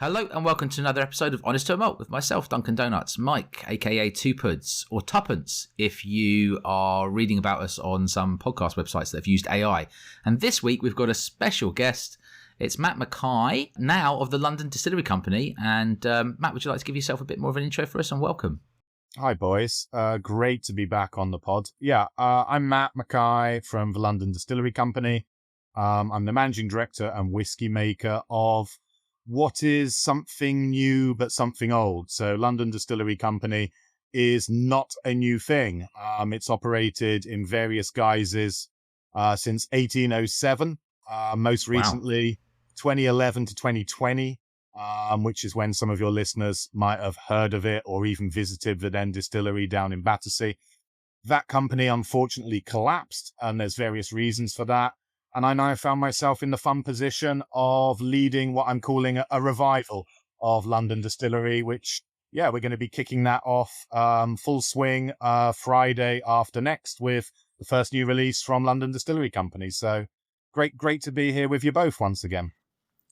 Hello and welcome to another episode of Honest to a Malt with myself, Duncan Donuts, Mike, aka Two Puds, or Tuppence if you are reading about us on some podcast websites that have used AI. And this week we've got a special guest. It's Matt McKay, now of the London Distillery Company. And Matt, would you like to give yourself a bit more of an intro for us and welcome? Hi, boys. Great to be back on the pod. I'm Matt McKay from the London Distillery Company. I'm the managing director and whiskey maker of what is something new but something old. So London Distillery Company is not a new thing. It's operated in various guises since 1807, most recently 2011 to 2020, which is when some of your listeners might have heard of it or even visited the then distillery down in Battersea. That company unfortunately collapsed, and there's various reasons for that. And I now found myself in the fun position of leading what I'm calling a revival of London Distillery, which, we're going to be kicking that off full swing Friday after next with the first new release from London Distillery Company. So great to be here with you both once again.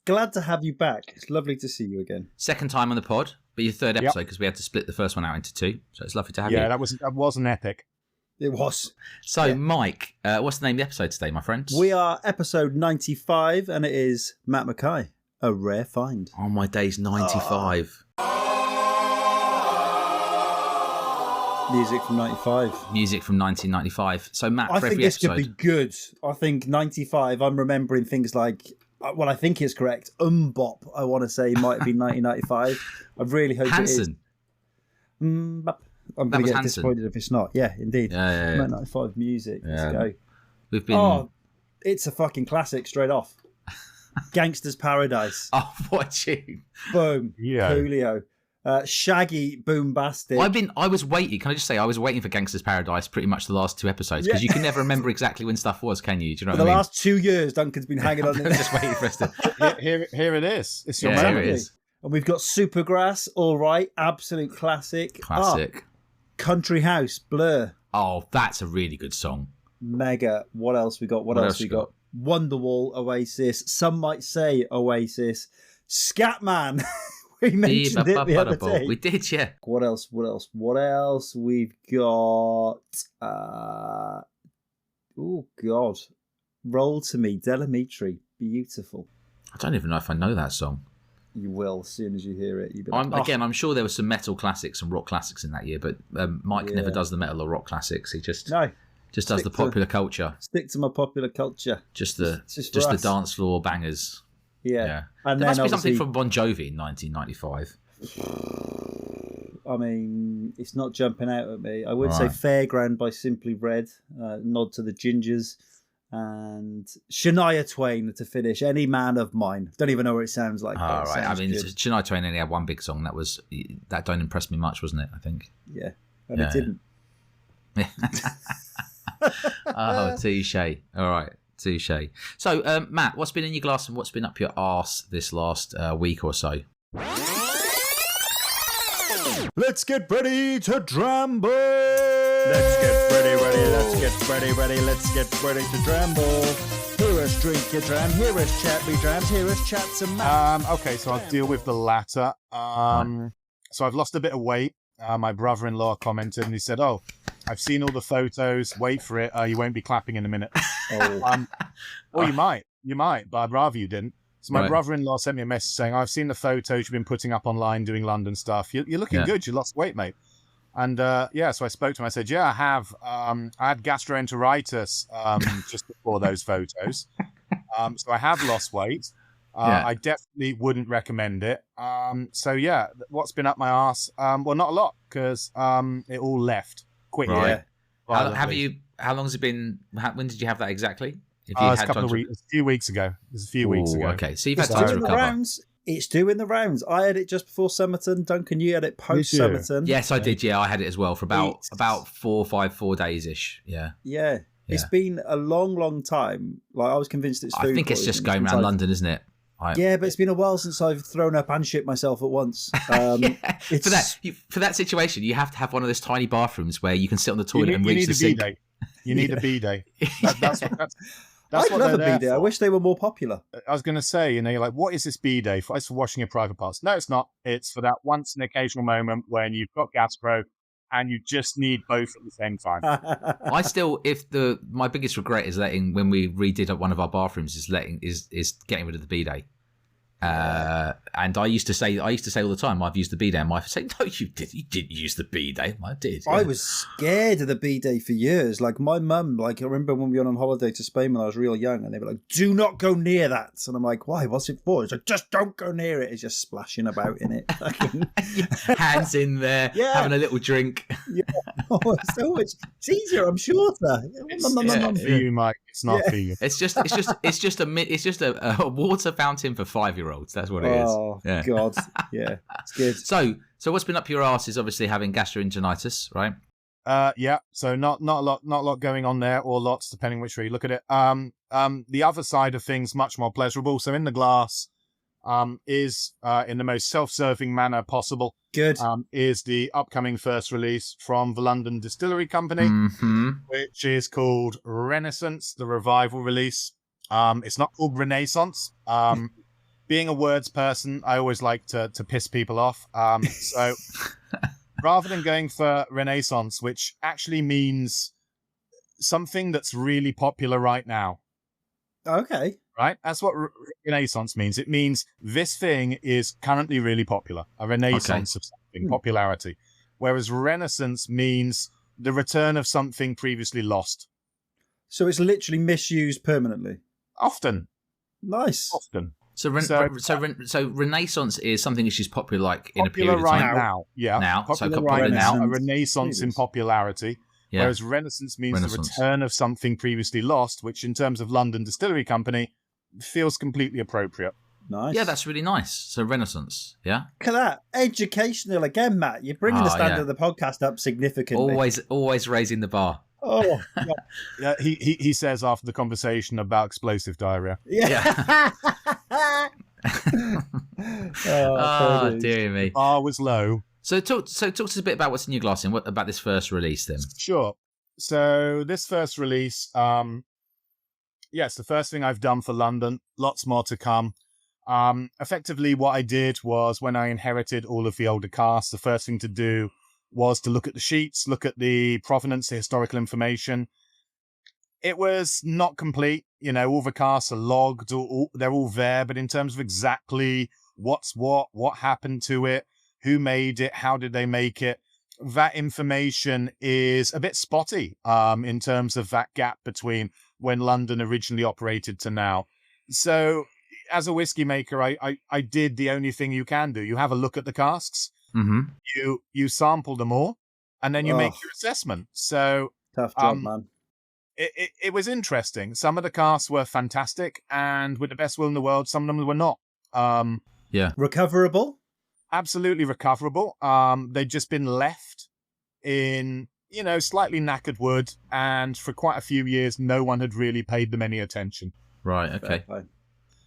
Glad to have you back. It's lovely to see you again. Second time on the pod, but your third episode because we had to split the first one out into two. So it's lovely to have you. Yeah, that was an epic. It was. So, Mike, what's the name of the episode today, my friends? We are episode 95, and it is Matt McKay, a rare find. Oh, my days, 95. Music from 95. Music from 1995. So, Matt, I for think every this episode... could be good. I think 95, I'm remembering things like, well, I think it's correct, Bop, I want to say, might have been 1995. I really hope Hanson. It is. I'm going to get disappointed if it's not. Yeah, indeed. Yeah. 95 music. Let's go. We've been... Oh, it's a fucking classic straight off. Gangster's Paradise. Oh, what tune? Boom. Yeah. Coolio. Shaggy Boombastic. I was waiting. Can I just say, I was waiting for Gangster's Paradise pretty much the last two episodes because you can never remember exactly when stuff was, can you? Do you know for what I mean? The last 2 years, Duncan's been hanging on. Just waiting for us to... Here it is. It's your Here moment. it is. And we've got Supergrass, all right, absolute classic. Classic. Country House, Blur. Oh, that's a really good song. Mega. What else we got? What else we got? Wonderwall, Oasis. Some might say Oasis. Scatman. We mentioned it the other day. We did, yeah. What else? We've got... oh, God. Roll to Me, Delamitri. Beautiful. I don't even know if I know that song. You will as soon as you hear it. You'll be like, Again, I'm sure there were some metal classics and rock classics in that year, but Mike never does the metal or rock classics. He just does the popular culture. Stick to my popular culture. Just the dance floor bangers. Yeah. And there must be something from Bon Jovi in 1995. I mean, it's not jumping out at me. I would say Fairground by Simply Red, nod to the Gingers, and Shania Twain to finish. Any Man of Mine. Don't even know what it sounds like. All right. I mean, Shania Twain only had one big song. That don't impress me much, wasn't it? I think. Yeah, and it didn't. Oh, touche. All right. Touche. So, Matt, what's been in your glass and what's been up your arse this last week or so? Let's get ready to dramble. Let's get ready to dramble. Hear us drink your dram, hear us chat me drams, hear us chat some man. Okay, so I'll deal with the latter. So I've lost a bit of weight. My brother-in-law commented and he said, "Oh, I've seen all the photos. Wait for it. You won't be clapping in a minute." Well, you might, but I'd rather you didn't. So my brother-in-law sent me a message saying, "I've seen the photos you've been putting up online doing London stuff. You're looking good. You lost weight, mate." And so I spoke to him. I said, "Yeah, I have. I had gastroenteritis just before those photos. So I have lost weight. I definitely wouldn't recommend it. What's been up my arse? Well, not a lot because it all left quickly." Right. How long has it been? When did you have that exactly? It's a few weeks ago. It was a few weeks ago. Okay, so you've had time to recover. It's doing the rounds. I had it just before Somerton. Duncan, you had it post Somerton. Yes, I did. Yeah, I had it as well for about 4 days ish. Yeah. Yeah. It's been a long time. Like I was convinced it's food. I think it's just going around London, isn't it? Yeah, but it's been a while since I've thrown up and shit myself at once. For that situation, you have to have one of those tiny bathrooms where you can sit on the toilet and reach the sink. You need a bidet. That's That's I'd what love a they're there B-Day. I for. wish they were more popular. I was going to say, you're like, what is this B-Day for? It's for washing your private parts. No, it's not. It's for that once and occasional moment when you've got gastro and you just need both at the same time. I still, my biggest regret is when we redid up one of our bathrooms is getting rid of the bidet. And I used to say all the time, I've used the bidet. And my wife would say, no, you didn't use the bidet. I did. Yeah. I was scared of the bidet for years. Like my mum, I remember when we went on holiday to Spain when I was real young, and they were like, "Do not go near that." And I'm like, "Why? What's it for?" It's like, "Just don't go near it." It's just splashing about in it, hands in there, having a little drink. Yeah, it's easier. I'm shorter. It's for you, Mike. It's not for you. It's just a water fountain for 5-year-olds. That's what it is. Oh God, yeah, it's good. So what's been up your arse is obviously having gastroenteritis, right? Yeah. So not a lot going on there, or lots depending which way you look at it. The other side of things much more pleasurable. So in the glass, is in the most self-serving manner possible. Good. Is the upcoming first release from the London Distillery Company, which is called Renascence, the revival release. It's not called Renaissance. Being a words person, I always like to piss people off. So rather than going for Renaissance, which actually means something that's really popular right now. Okay. Right? That's what Renaissance means. It means this thing is currently really popular. A renaissance of something, popularity. Whereas Renaissance means the return of something previously lost. So it's literally misused permanently. Often. Nice. Often. So Renaissance is something which is popular in a period of right time. now. Yeah. Popular right now. A renaissance in popularity. Yeah. Whereas Renaissance means the return of something previously lost, which in terms of London Distillery Company feels completely appropriate. Nice. Yeah, that's really nice. So Renaissance, yeah? Look at that. Educational again, Matt. You're bringing the standard of the podcast up significantly. Always raising the bar. Oh, yeah. He says after the conversation about explosive diarrhea. Yeah. Oh, dear me. The bar was low. So talk to us a bit about what's in your glass and about this first release then. Sure. So this first release, yes, the first thing I've done for London. Lots more to come. Effectively, what I did was when I inherited all of the older casks, the first thing to do was to look at the sheets, look at the provenance, the historical information. It was not complete. You know, all the casks are logged, they're all there, but in terms of exactly what's what happened to it, who made it, how did they make it, that information is a bit spotty in terms of that gap between when London originally operated to now. So as a whiskey maker, I did the only thing you can do. You have a look at the casks. Mm-hmm. You sample them all, and then you make your assessment. So tough job, man. It was interesting. Some of the casks were fantastic, and with the best will in the world, some of them were not. Recoverable? Absolutely recoverable. They'd just been left in, slightly knackered wood, and for quite a few years, no one had really paid them any attention. Right, okay.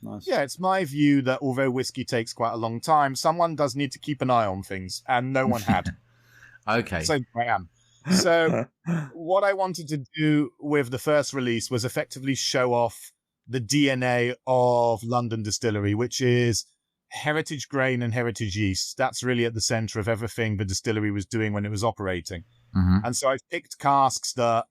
Nice. Yeah, it's my view that although whiskey takes quite a long time, someone does need to keep an eye on things, and no one had. Okay. So I am. So what I wanted to do with the first release was effectively show off the DNA of London Distillery, which is heritage grain and heritage yeast. That's really at the center of everything the distillery was doing when it was operating. Mm-hmm. And so I've picked casks that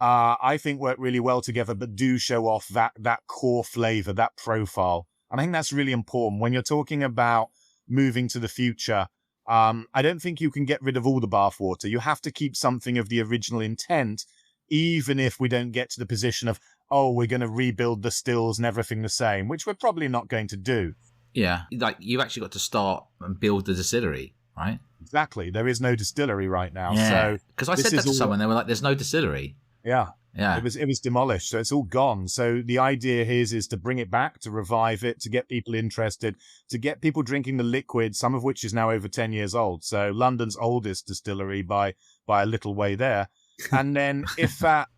I think work really well together, but do show off that core flavor, that profile. And I think that's really important when you're talking about moving to the future. I don't think you can get rid of all the bathwater. You have to keep something of the original intent, even if we don't get to the position of, we're going to rebuild the stills and everything the same, which we're probably not going to do. Yeah, like you've actually got to start and build the distillery, right? Exactly. There is no distillery right now. Yeah. So because I said that to someone, they were like, "There's no distillery." Yeah. Yeah. It was demolished, so it's all gone. So the idea here is to bring it back, to revive it, to get people interested, to get people drinking the liquid, some of which is now over 10 years old. So London's oldest distillery by a little way there. And then if that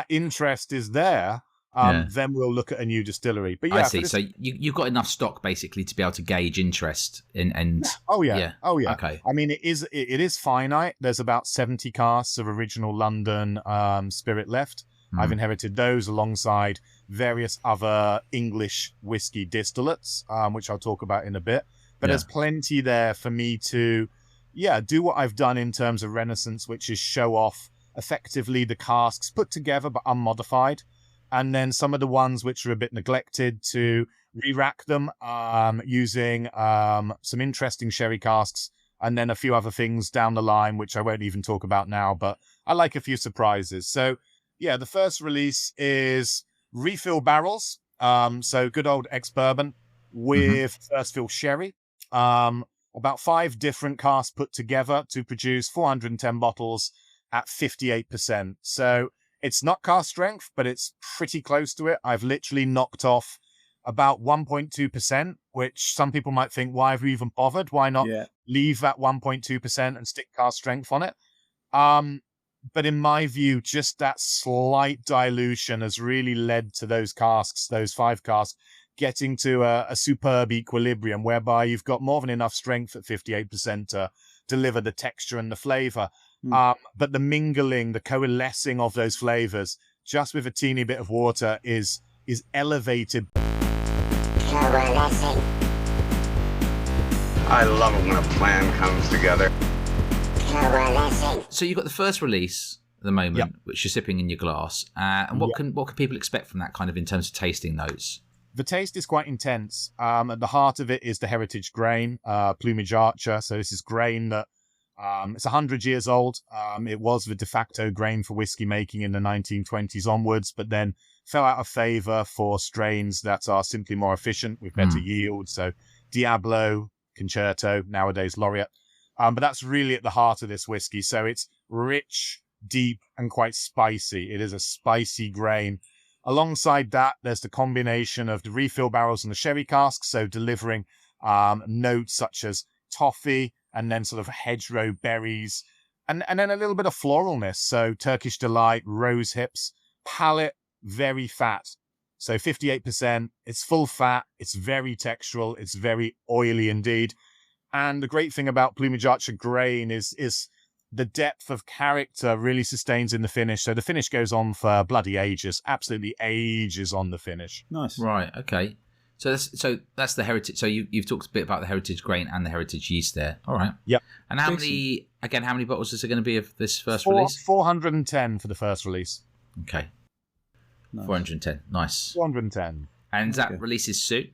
interest is there, then we'll look at a new distillery. But yeah, I see. So you've got enough stock basically to be able to gauge interest and Oh yeah. Okay. I mean, it is finite. There's about 70 casks of original London spirit left. I've inherited those alongside various other English whiskey distillates, which I'll talk about in a bit. But there's plenty there for me to, do what I've done in terms of Renaissance, which is show off effectively the casks put together but unmodified. And then some of the ones which are a bit neglected to re-rack them using some interesting sherry casks, and then a few other things down the line, which I won't even talk about now, but I like a few surprises. So, the first release is refill barrels. So good old ex-bourbon with first fill sherry. About 5 different casks put together to produce 410 bottles at 58%. So it's not cask strength, but it's pretty close to it. I've literally knocked off about 1.2%, which some people might think, why have we even bothered? Why not leave that 1.2% and stick cask strength on it? But in my view, just that slight dilution has really led to those casks, those 5 casks, getting to a superb equilibrium whereby you've got more than enough strength at 58% to deliver the texture and the flavor. But the mingling, the coalescing of those flavors, just with a teeny bit of water, is elevated. Coalescing. I love it when a plan comes together. Coalescing. So you've got the first release at the moment, which you're sipping in your glass. And what can people expect from that kind of in terms of tasting notes? The taste is quite intense. At the heart of it is the heritage grain, Plumage Archer. So this is grain that it's 100 years old. It was the de facto grain for whiskey making in the 1920s onwards, but then fell out of favor for strains that are simply more efficient with better yield. So Diablo, Concerto, nowadays Laureate. But that's really at the heart of this whiskey. So it's rich, deep, and quite spicy. It is a spicy grain. Alongside that, there's the combination of the refill barrels and the sherry casks, so delivering notes such as toffee and then sort of hedgerow berries, and then a little bit of floralness, so Turkish Delight, rose hips, palate, very fat. So 58%, it's full fat, it's very textural, it's very oily indeed. And the great thing about Plumage Archer grain is the depth of character really sustains in the finish. So the finish goes on for bloody ages, absolutely ages on the finish. Nice. Right, okay. So that's the heritage. So you've talked a bit about the heritage grain and the heritage yeast there. All right. Yep. And how many bottles is there going to be of this first release? 410 for the first release. Okay. Nice. 410. Nice. 410. And that releases soon?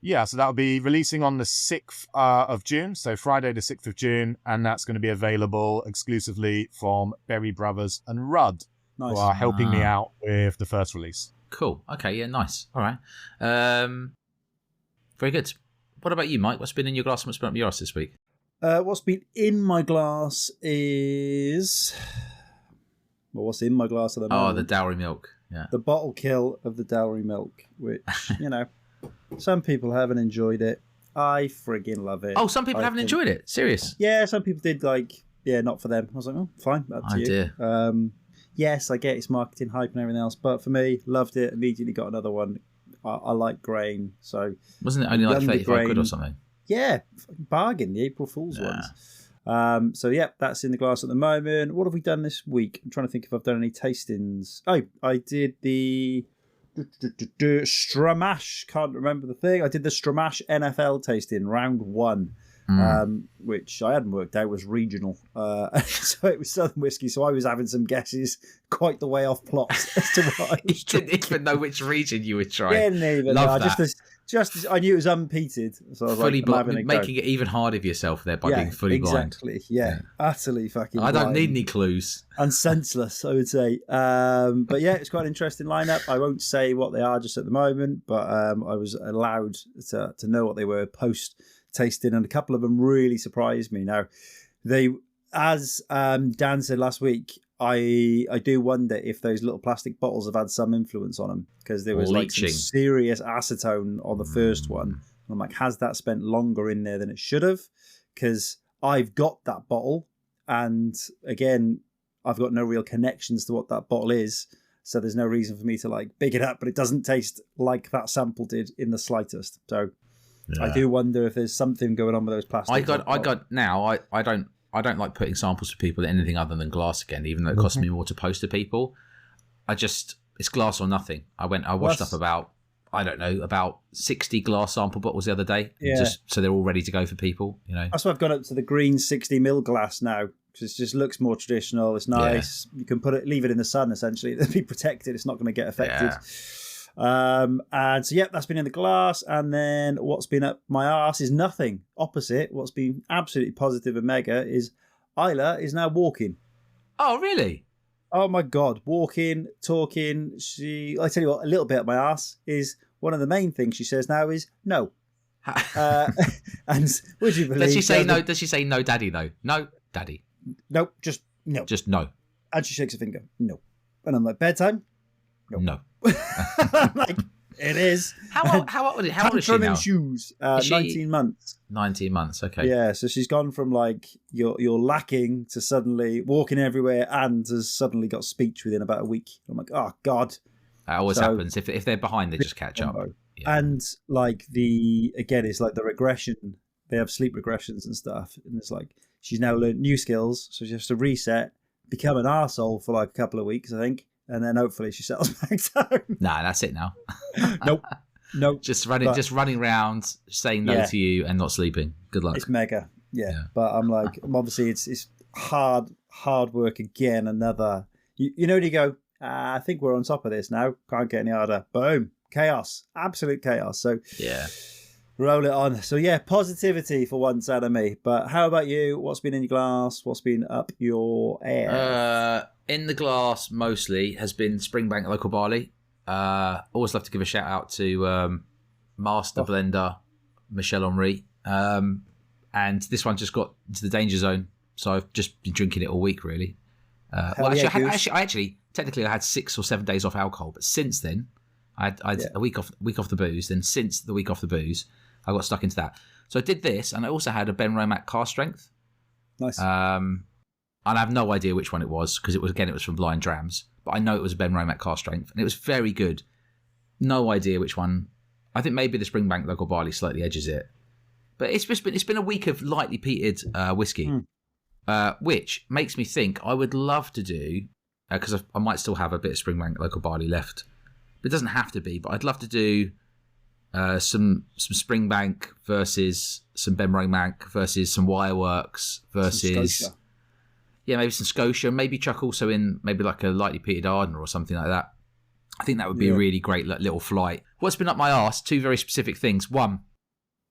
Yeah, so that'll be releasing on the 6th of June, so Friday the 6th of June, and that's going to be available exclusively from Berry Brothers and Rudd, who are helping me out with the first release. Cool. Okay, yeah, nice. All right. Very good. What about you, Mike? What's been in your glass and what's been up your arse this week? What's been in my glass is... Well, what's in my glass at the moment? Oh, the Dowry milk. Yeah. The bottle kill of the Dowry milk, which, some people haven't enjoyed it. I friggin' love it. Oh, some people haven't enjoyed it? Serious? Yeah, some people did, not for them. I was like, oh, fine, up to you. Dear. Yes, I get its marketing hype and everything else, but for me, loved it, immediately got another one. I like grain, so... Wasn't it only like 35 quid or something? Yeah, bargain, the April Fool's ones. So, that's in the glass at the moment. What have we done this week? I'm trying to think if I've done any tastings. Oh, I did the... Stramash, can't remember the thing. I did the Stramash NFL tasting, round 1, which I hadn't worked out was regional. So it was Southern whiskey, so I was having some guesses quite the way off plot as to what I was You didn't even know which region you were trying. Yeah, didn't even know. Just I knew it was unpeated, so I was fully like, making it even harder for yourself there by being fully blind. Exactly. Yeah, utterly fucking I blind. don't need any clues. And senseless, I would say. But yeah, it's quite an interesting lineup. I won't say what they are just at the moment, but I was allowed to know what they were post tasting, and a couple of them really surprised me. Now, they, as Dan said last week, I do wonder if those little plastic bottles have had some influence on them, because there was like some serious acetone on the first one. And I'm like, has that spent longer in there than it should have? Because I've got that bottle, and again, I've got no real connections to what that bottle is, so there's no reason for me to big it up, but it doesn't taste like that sample did in the slightest. So I do wonder if there's something going on with those plastics. I don't like putting samples for people in anything other than glass again, even though it costs me more to post to people. it's glass or nothing. I washed up about 60 glass sample bottles the other day, just so they're all ready to go for people. That's why I've gone up to the green 60ml glass now, because it just looks more traditional. It's nice. You can leave it in the sun, essentially. It'll be protected. It's not going to get affected. And so that's been in the glass. And then what's been up my arse is nothing. Opposite, what's been absolutely positive and mega is Isla is now walking. Oh, really? Oh my God, walking, talking. I tell you what, a little bit up my arse is one of the main things she says now is no. And would you believe? Does she say no? Does she say no, daddy? Though no, daddy. No, just no. Just no. And she shakes her finger. No. And I'm like, bedtime? No. I'm like, it is. How old is she now? In shoes. 19 months. 19 months. Okay. Yeah. So she's gone from like you're lacking to suddenly walking everywhere, and has suddenly got speech within about a week. I'm like, oh God. That always happens. If they're behind, they just catch up. Yeah. And like it's like the regression. They have sleep regressions and stuff, and it's like she's now learned new skills, so she has to reset, become an arsehole for like a couple of weeks, I think. And then hopefully she settles back down. Nah, that's it now. Nope. Just running around, saying no to you and not sleeping. Good luck. It's mega. Yeah. But I'm like, obviously it's hard work again. Another, you know, when you go, I think we're on top of this now. Can't get any harder. Boom. Chaos. Absolute chaos. So roll it on. So positivity for once out of me. But how about you? What's been in your glass? What's been up your air? In the glass mostly has been Springbank local barley. Always love to give a shout out to master blender Michel Henry. And this one just got into the danger zone, so I've just been drinking it all week really. I had 6 or 7 days off alcohol, but since then I had a week off the booze. Then since the week off the booze, I got stuck into that. So I did this, and I also had a Ben Romack Car Strength. Nice. And I have no idea which one it was, because it was from Blind Drams, but I know it was a Ben Romack Car Strength, and it was very good. No idea which one. I think maybe the Springbank local barley slightly edges it, but it's been a week of lightly peated whiskey, which makes me think I would love to do, because I might still have a bit of Springbank local barley left. It doesn't have to be, but I'd love to do some Springbank versus some Ben Romack versus some Wireworks versus maybe some Scotia, maybe chuck also in maybe like a lightly peated Arden or something like that. I think that would be a really great little flight. What's been up my arse? 2 very specific things. One,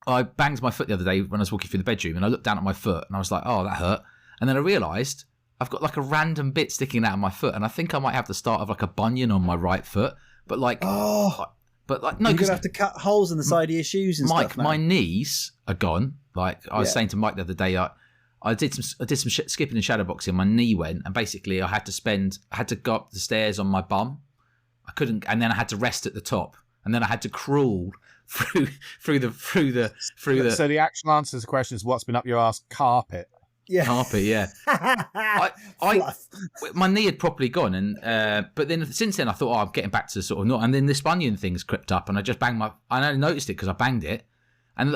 I banged my foot the other day when I was walking through the bedroom, and I looked down at my foot and I was like, oh, that hurt. And then I realised I've got like a random bit sticking out of my foot, and I think I might have the start of like a bunion on my right foot. But like, no, you're gonna have to cut holes in the side of your shoes and Mike, stuff. Mike, my knees are gone. Like I was saying to Mike the other day, I did some skipping and shadowboxing. My knee went, and basically I had to go up the stairs on my bum. I couldn't, and then I had to rest at the top, and then I had to crawl through the. So the actual answer to the question is, what's been up your ass? Carpet. Yeah. Carpet, yeah. My knee had properly gone, and but then since then I thought, I'm getting back to sort of not, and then this bunion thing's crept up, and I just banged I only noticed it because I banged it, and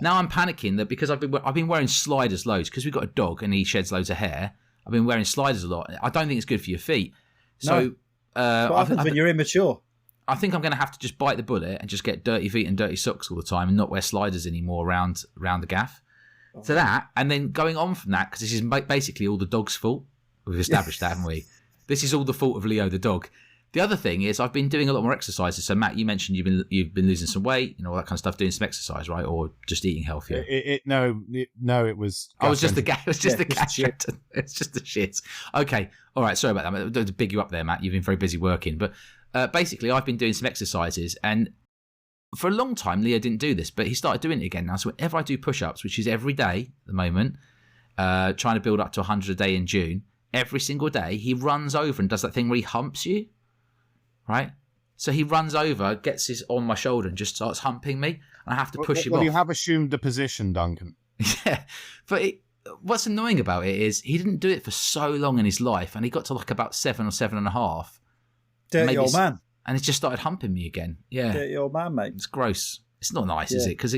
now I'm panicking that because I've been wearing sliders loads because we've got a dog and he sheds loads of hair. I've been wearing sliders a lot. I don't think it's good for your feet. So what happens when you're immature? I think I'm going to have to just bite the bullet and just get dirty feet and dirty socks all the time and not wear sliders anymore around the gaff. To that, and then going on from that, because this is basically all the dog's fault. We've established that, haven't we? This is all the fault of Leo the dog. The other thing is I've been doing a lot more exercises. So Matt, you mentioned you've been losing some weight, all that kind of stuff, doing some exercise, right? Or just eating healthier? It was. Oh, it was just the gas. It was just the gas. It's just the shit. Okay, all right. Sorry about that. I don't to big you up there, Matt. You've been very busy working, but basically I've been doing some exercises, and for a long time, Leo didn't do this, but he started doing it again now. So whenever I do push-ups, which is every day at the moment, trying to build up to 100 a day in June, every single day, he runs over and does that thing where he humps you, right? So he runs over, gets his on my shoulder and just starts humping me, and I have to push him off. Well, you have assumed the position, Duncan. Yeah, but what's annoying about it is he didn't do it for so long in his life, and he got to like about 7 or 7.5. Dirty old man. And it's just started humping me again. Yeah, dirty old man, mate. It's gross. It's not nice, is it? Because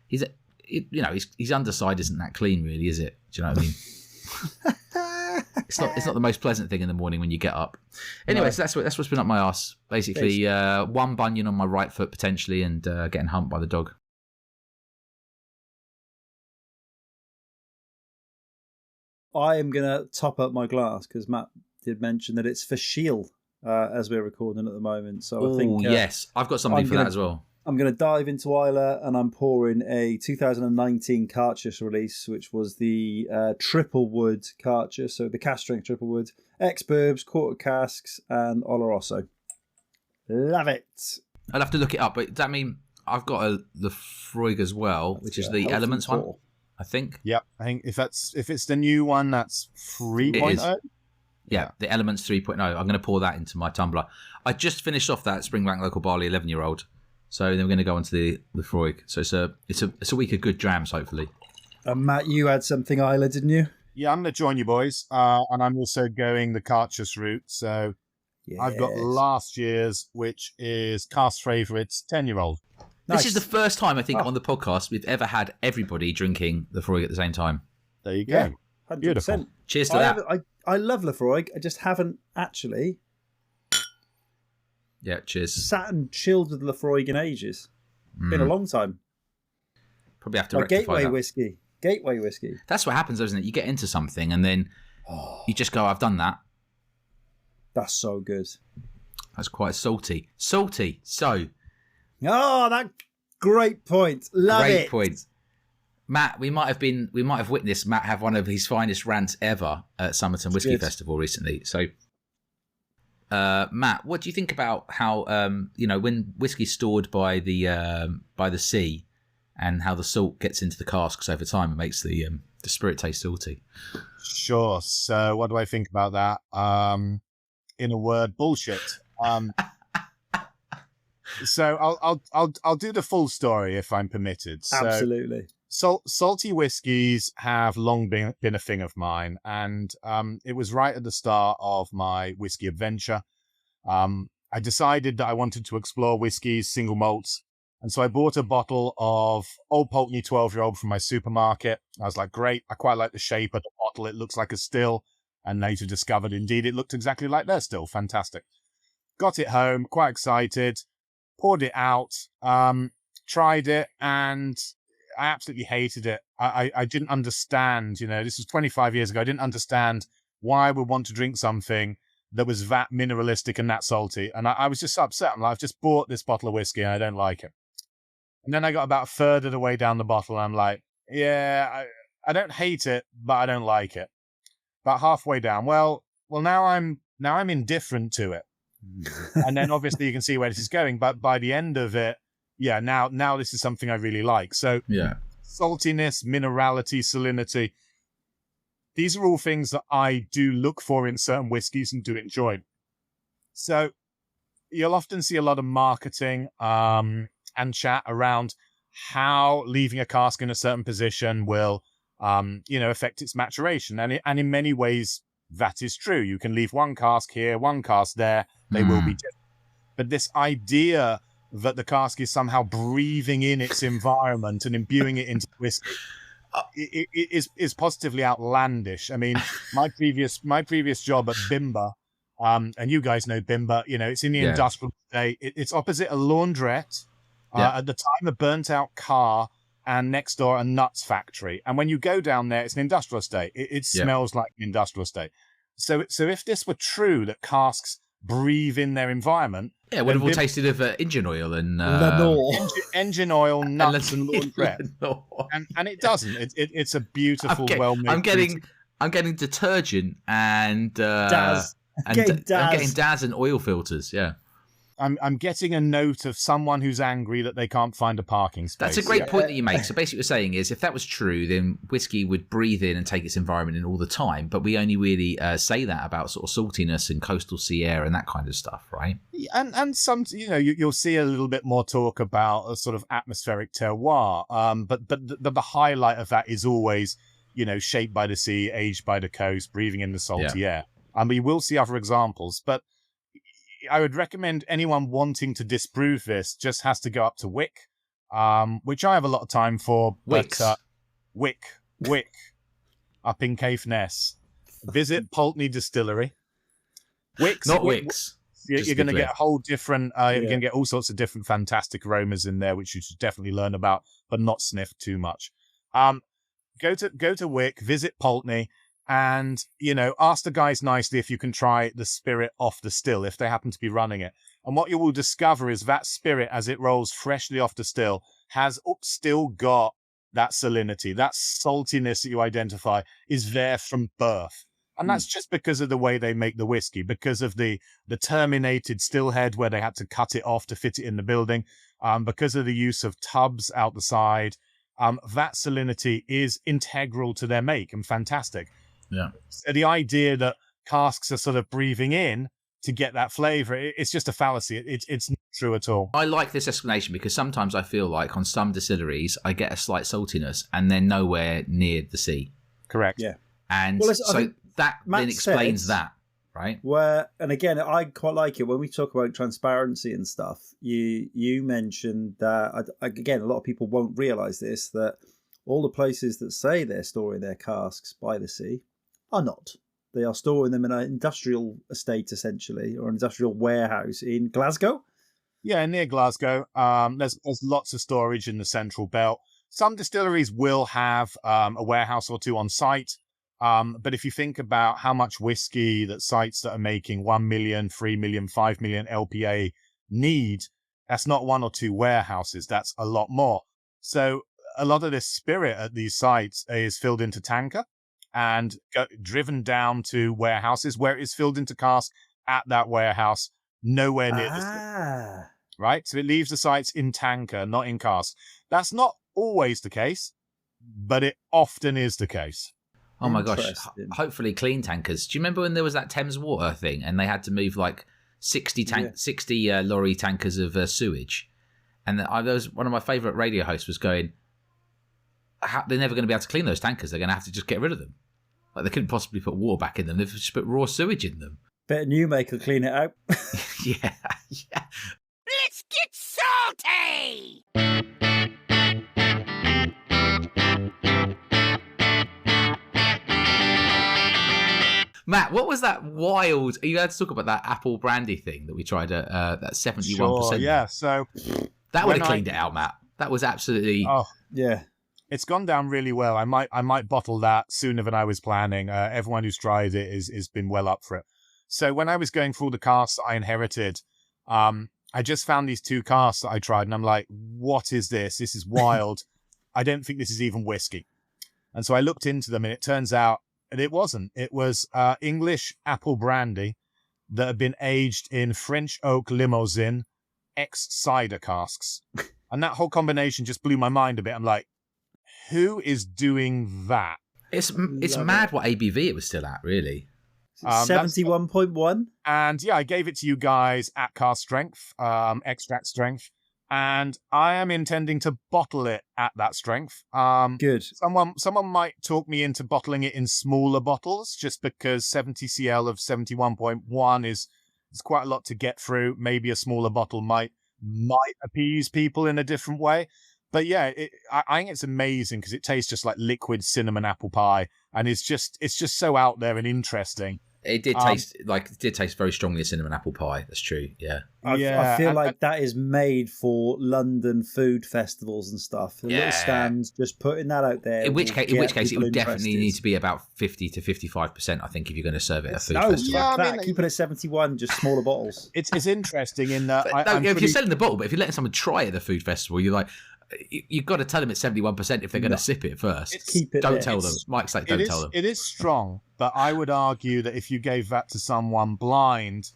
his underside isn't that clean, really, is it? Do you know what I mean? It's not the most pleasant thing in the morning when you get up. Anyways, that's what's been up my arse. Basically, one bunion on my right foot potentially, and getting humped by the dog. I am going to top up my glass because Matt did mention that it's for Shield as we're recording at the moment. So I think yes, I've got something for that as well. I'm going to dive into Isla, and I'm pouring a 2019 Cartridge release, which was the triple wood Cartridge, so the cask strength triple wood, ex-burbs, quarter casks, and Oloroso. Love it. I'll have to look it up, but does that mean I've got the Freud as well, which is the Elements one, I think. Yeah, I think if it's the new one, that's 3.0. Yeah, the Elements 3.0. I'm going to pour that into my tumbler. I just finished off that Springbank Local Barley 11-year-old. So then we're going to go on to the Freud. So it's a week of good drams, hopefully. Matt, you had something, Isla, didn't you? Yeah, I'm going to join you boys. And I'm also going the Cartridge route. So yes. I've got last year's, which is Cast Favourites 10-year-old. Nice. This is the first time, I think, on the podcast we've ever had everybody drinking Lefroy at the same time. There you go. Yeah, beautiful. Cheers to that. I love Lefroy. I just haven't actually... Yeah, cheers. Sat and chilled with Lefroy in ages. Been a long time. Probably have to rectify gateway that. whiskey. Gateway whiskey. That's what happens, isn't it? You get into something and then you just go, I've done that. That's so good. That's quite salty. Salty. So. Oh, that great point. Love it. Great point. Matt, we might have witnessed Matt have one of his finest rants ever at Somerton Whisky Festival recently. So. Matt, what do you think about how when whiskey's stored by the sea, and how the salt gets into the casks over time and makes the spirit taste salty? Sure. So, what do I think about that? In a word, bullshit. So I'll do the full story if I'm permitted. Absolutely. So, salty whiskies have long been a thing of mine, and it was right at the start of my whiskey adventure. I decided that I wanted to explore whiskies, single malts, and so I bought a bottle of Old Pulteney 12-year-old from my supermarket. I was like, great, I quite like the shape of the bottle. It looks like a still, and later discovered, indeed, it looked exactly like their still. Fantastic. Got it home, quite excited, poured it out, tried it, and I absolutely hated it. I didn't understand, this was 25 years ago. I didn't understand why I would want to drink something that was that mineralistic and that salty. And I was just upset. I'm like, I've just bought this bottle of whiskey and I don't like it. And then I got about a third of the way down the bottle and I'm like, yeah, I don't hate it, but I don't like it. About halfway down, well, now I'm indifferent to it. And then obviously you can see where this is going. But by the end of it, yeah, now this is something I really like. So yeah, saltiness, minerality, salinity. These are all things that I do look for in certain whiskies and do enjoy. So you'll often see a lot of marketing and chat around how leaving a cask in a certain position will, affect its maturation. And in many ways, that is true. You can leave one cask here, one cask there. They will be different. But this idea that the cask is somehow breathing in its environment and imbuing it into whiskey is positively outlandish. I mean, my previous job at Bimber, and you guys know Bimber, it's in the industrial estate. It's opposite a laundrette, at the time a burnt out car, and next door a nuts factory. And when you go down there, it's an industrial estate. It smells like an industrial estate. So if this were true, that casks breathe in their environment, would have all tasted of engine oil and engine oil, nuts, and laundrette. And it doesn't. It's a beautiful, well-made. I'm getting detergent and Daz. I'm getting Daz and oil filters. Yeah. I'm getting a note of someone who's angry that they can't find a parking space. That's a great point that you make. So basically what you're saying is, if that was true, then whiskey would breathe in and take its environment in all the time. But we only really say that about sort of saltiness and coastal sea air and that kind of stuff, right? And some, you'll see a little bit more talk about a sort of atmospheric terroir. But the highlight of that is always, shaped by the sea, aged by the coast, breathing in the salty air. And we will see other examples, but I would recommend anyone wanting to disprove this just has to go up to Wick, which I have a lot of time for. Wicks. But Wick, up in Caithness. visit Pulteney Distillery. Wicks, Not Wicks. You're going to get a whole different. You're going to get all sorts of different fantastic aromas in there, which you should definitely learn about, but not sniff too much. Go to Wick, visit Pulteney, and ask the guys nicely if you can try the spirit off the still if they happen to be running it. And what you will discover is that spirit, as it rolls freshly off the still, has still got that salinity, that saltiness that you identify is there from birth. And that's just because of the way they make the whiskey, because of the terminated still head where they had to cut it off to fit it in the building, because of the use of tubs out the side. That salinity is integral to their make and fantastic. Yeah. So the idea that casks are sort of breathing in to get that flavor, it's just a fallacy. It's not true at all. I like this explanation because sometimes I feel like on some distilleries I get a slight saltiness and they're nowhere near the sea. Correct. Yeah. And so that then explains that, right? And again, I quite like it when we talk about transparency and stuff. You mentioned that, again, a lot of people won't realise this, that all the places that say they're storing their casks by the sea are not. They are storing them in an industrial estate, essentially, or an industrial warehouse in Glasgow. Yeah, near Glasgow. There's lots of storage in the Central Belt. Some distilleries will have a warehouse or two on site. But if you think about how much whiskey that sites that are making 1 million, 3 million, 5 million LPA need, that's not one or two warehouses. That's a lot more. So a lot of this spirit at these sites is filled into tanker and driven down to warehouses where it is filled into cask at that warehouse, nowhere near the sea. Right? So it leaves the sites in tanker, not in cask. That's not always the case, but it often is the case. Oh my gosh. Hopefully clean tankers. Do you remember when there was that Thames Water thing and they had to move like 60 lorry tankers of sewage? And there was one of my favourite radio hosts was going, they're never going to be able to clean those tankers. They're going to have to just get rid of them. Like they couldn't possibly put water back in them. They've just put raw sewage in them. Bet Newmake will clean it out. Yeah. Let's get salty! Matt, what was that wild? Are you allowed to talk about that apple brandy thing that we tried at that 71%? Sure, yeah. So that would have cleaned it out, Matt. That was absolutely. Oh, yeah. It's gone down really well. I might bottle that sooner than I was planning. Everyone who's tried it is been well up for it. So when I was going through the casks I inherited, I just found these two casks that I tried, and I'm like, what is this? This is wild. I don't think this is even whiskey. And so I looked into them, and it turns out that it wasn't. It was English apple brandy that had been aged in French oak Limousin cider casks. And that whole combination just blew my mind a bit. I'm like, who is doing that? It's mad what ABV it was still at, really. 71.1. And yeah, I gave it to you guys at cask strength, extract strength, and I am intending to bottle it at that strength. Good. Someone might talk me into bottling it in smaller bottles, just because 70 cl of 71.1 is quite a lot to get through. Maybe a smaller bottle might appease people in a different way. But yeah, I think it's amazing because it tastes just like liquid cinnamon apple pie, and it's just so out there and interesting. It did taste very strongly of cinnamon apple pie. That's true. Yeah. I feel like that is made for London food festivals and stuff. The little stands, just putting that out there. In which case, it would definitely need to be about 50 to 55%. I think if you're going to serve it at a food festival. Yeah, keep it at 71, just smaller bottles. It's interesting in that. If you're selling the bottle, but if you're letting someone try it at the food festival, you're like, you've got to tell them it's 71% if they're going to sip it first. Don't tell them. Mike's like, don't tell them. It is strong, but I would argue that if you gave that to someone blind,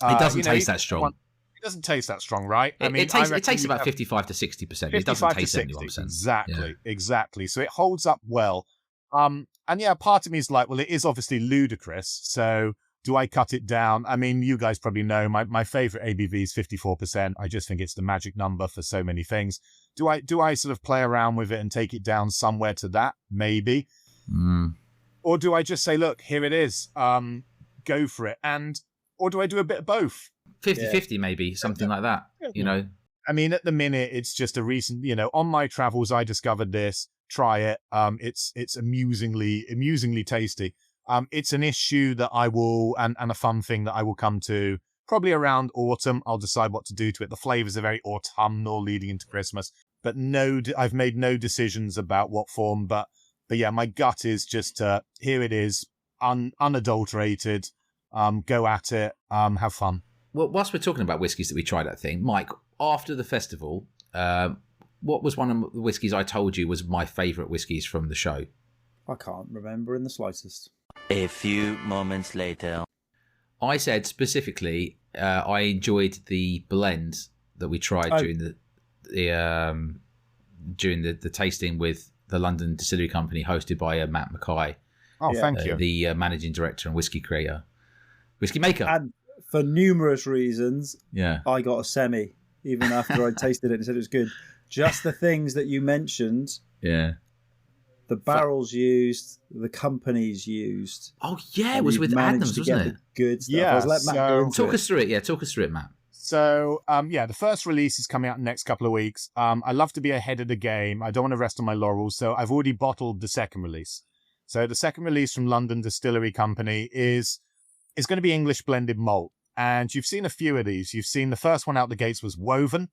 it doesn't taste that strong. It doesn't taste that strong, right? It tastes about 55 to 60%. It doesn't taste 71%. Exactly. So it holds up well. And yeah, part of me is like, well, it is obviously ludicrous. So do I cut it down? I mean, you guys probably know my favorite ABV is 54%. I just think it's the magic number for so many things. Do I sort of play around with it and take it down somewhere to that? Maybe. Or do I just say, look, here it is. Go for it. Or do I do a bit of both? 50-50 maybe, something like that, you know. I mean, at the minute, it's just a recent, on my travels, I discovered this. Try it. It's amusingly tasty. It's an issue that I will, and a fun thing that I will come to probably around autumn. I'll decide what to do to it. The flavors are very autumnal leading into Christmas, but I've made no decisions about what form. But yeah, my gut is just here it is, unadulterated. Go at it. Have fun. Well, whilst we're talking about whiskies that we tried, I think, Mike, after the festival, what was one of the whiskies I told you was my favourite whiskies from the show? I can't remember in the slightest. A few moments later. I said specifically, I enjoyed the blend that we tried during the tasting with the London Distillery Company, hosted by Matt McKay. Oh, thank you. The managing director and whiskey maker. And for numerous reasons, yeah, I got a semi, even after I tasted it and said it was good. Just the things that you mentioned. Yeah. The barrels used, the companies used. Oh, yeah, it was with Adams, wasn't it? Good stuff. Yeah, talk us through it. Yeah, talk us through it, Matt. So, the first release is coming out in the next couple of weeks. I love to be ahead of the game. I don't want to rest on my laurels, so I've already bottled the second release. So the second release from London Distillery Company is going to be English blended malt. And you've seen a few of these. You've seen the first one out the gates was Woven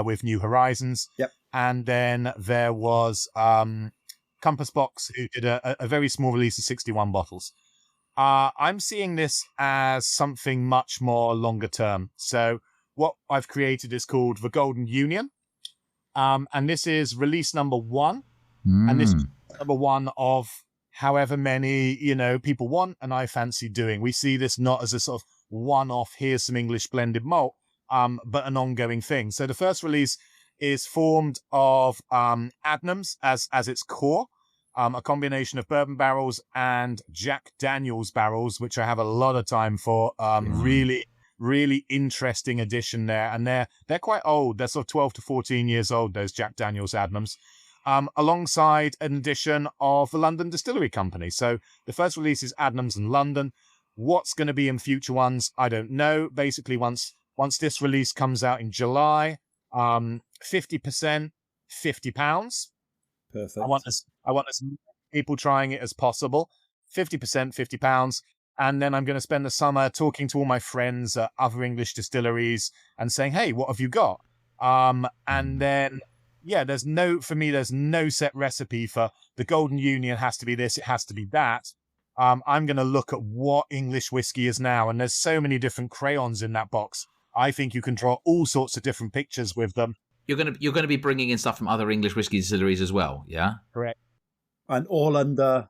with New Horizons. Yep. And then there was Compass Box, who did a very small release of 61 bottles. I'm seeing this as something much more longer term. So what I've created is called the Golden Union. And this is release number 1. And this is number 1 of however many, people want and I fancy doing. We see this not as a sort of one-off, here's some English blended malt, but an ongoing thing. So the first release is formed of Adnams as its core, a combination of bourbon barrels and Jack Daniels barrels, which I have a lot of time for. Really, really interesting addition there. And they're quite old. They're sort of 12 to 14 years old, those Jack Daniels Adnams. Alongside an edition of the London Distillery Company. So the first release is Adnams and London. What's going to be in future ones, I don't know. Basically, once this release comes out in July, 50%, £50. Perfect. I want as many people trying it as possible. 50%, £50. And then I'm going to spend the summer talking to all my friends at other English distilleries and saying, hey, what have you got? And then... yeah, there's no set recipe for the Golden Union has to be this, it has to be that. I'm going to look at what English whiskey is now, and there's so many different crayons in that box. I think you can draw all sorts of different pictures with them. You're going to be bringing in stuff from other English whiskey distilleries as well, yeah? Correct. And all under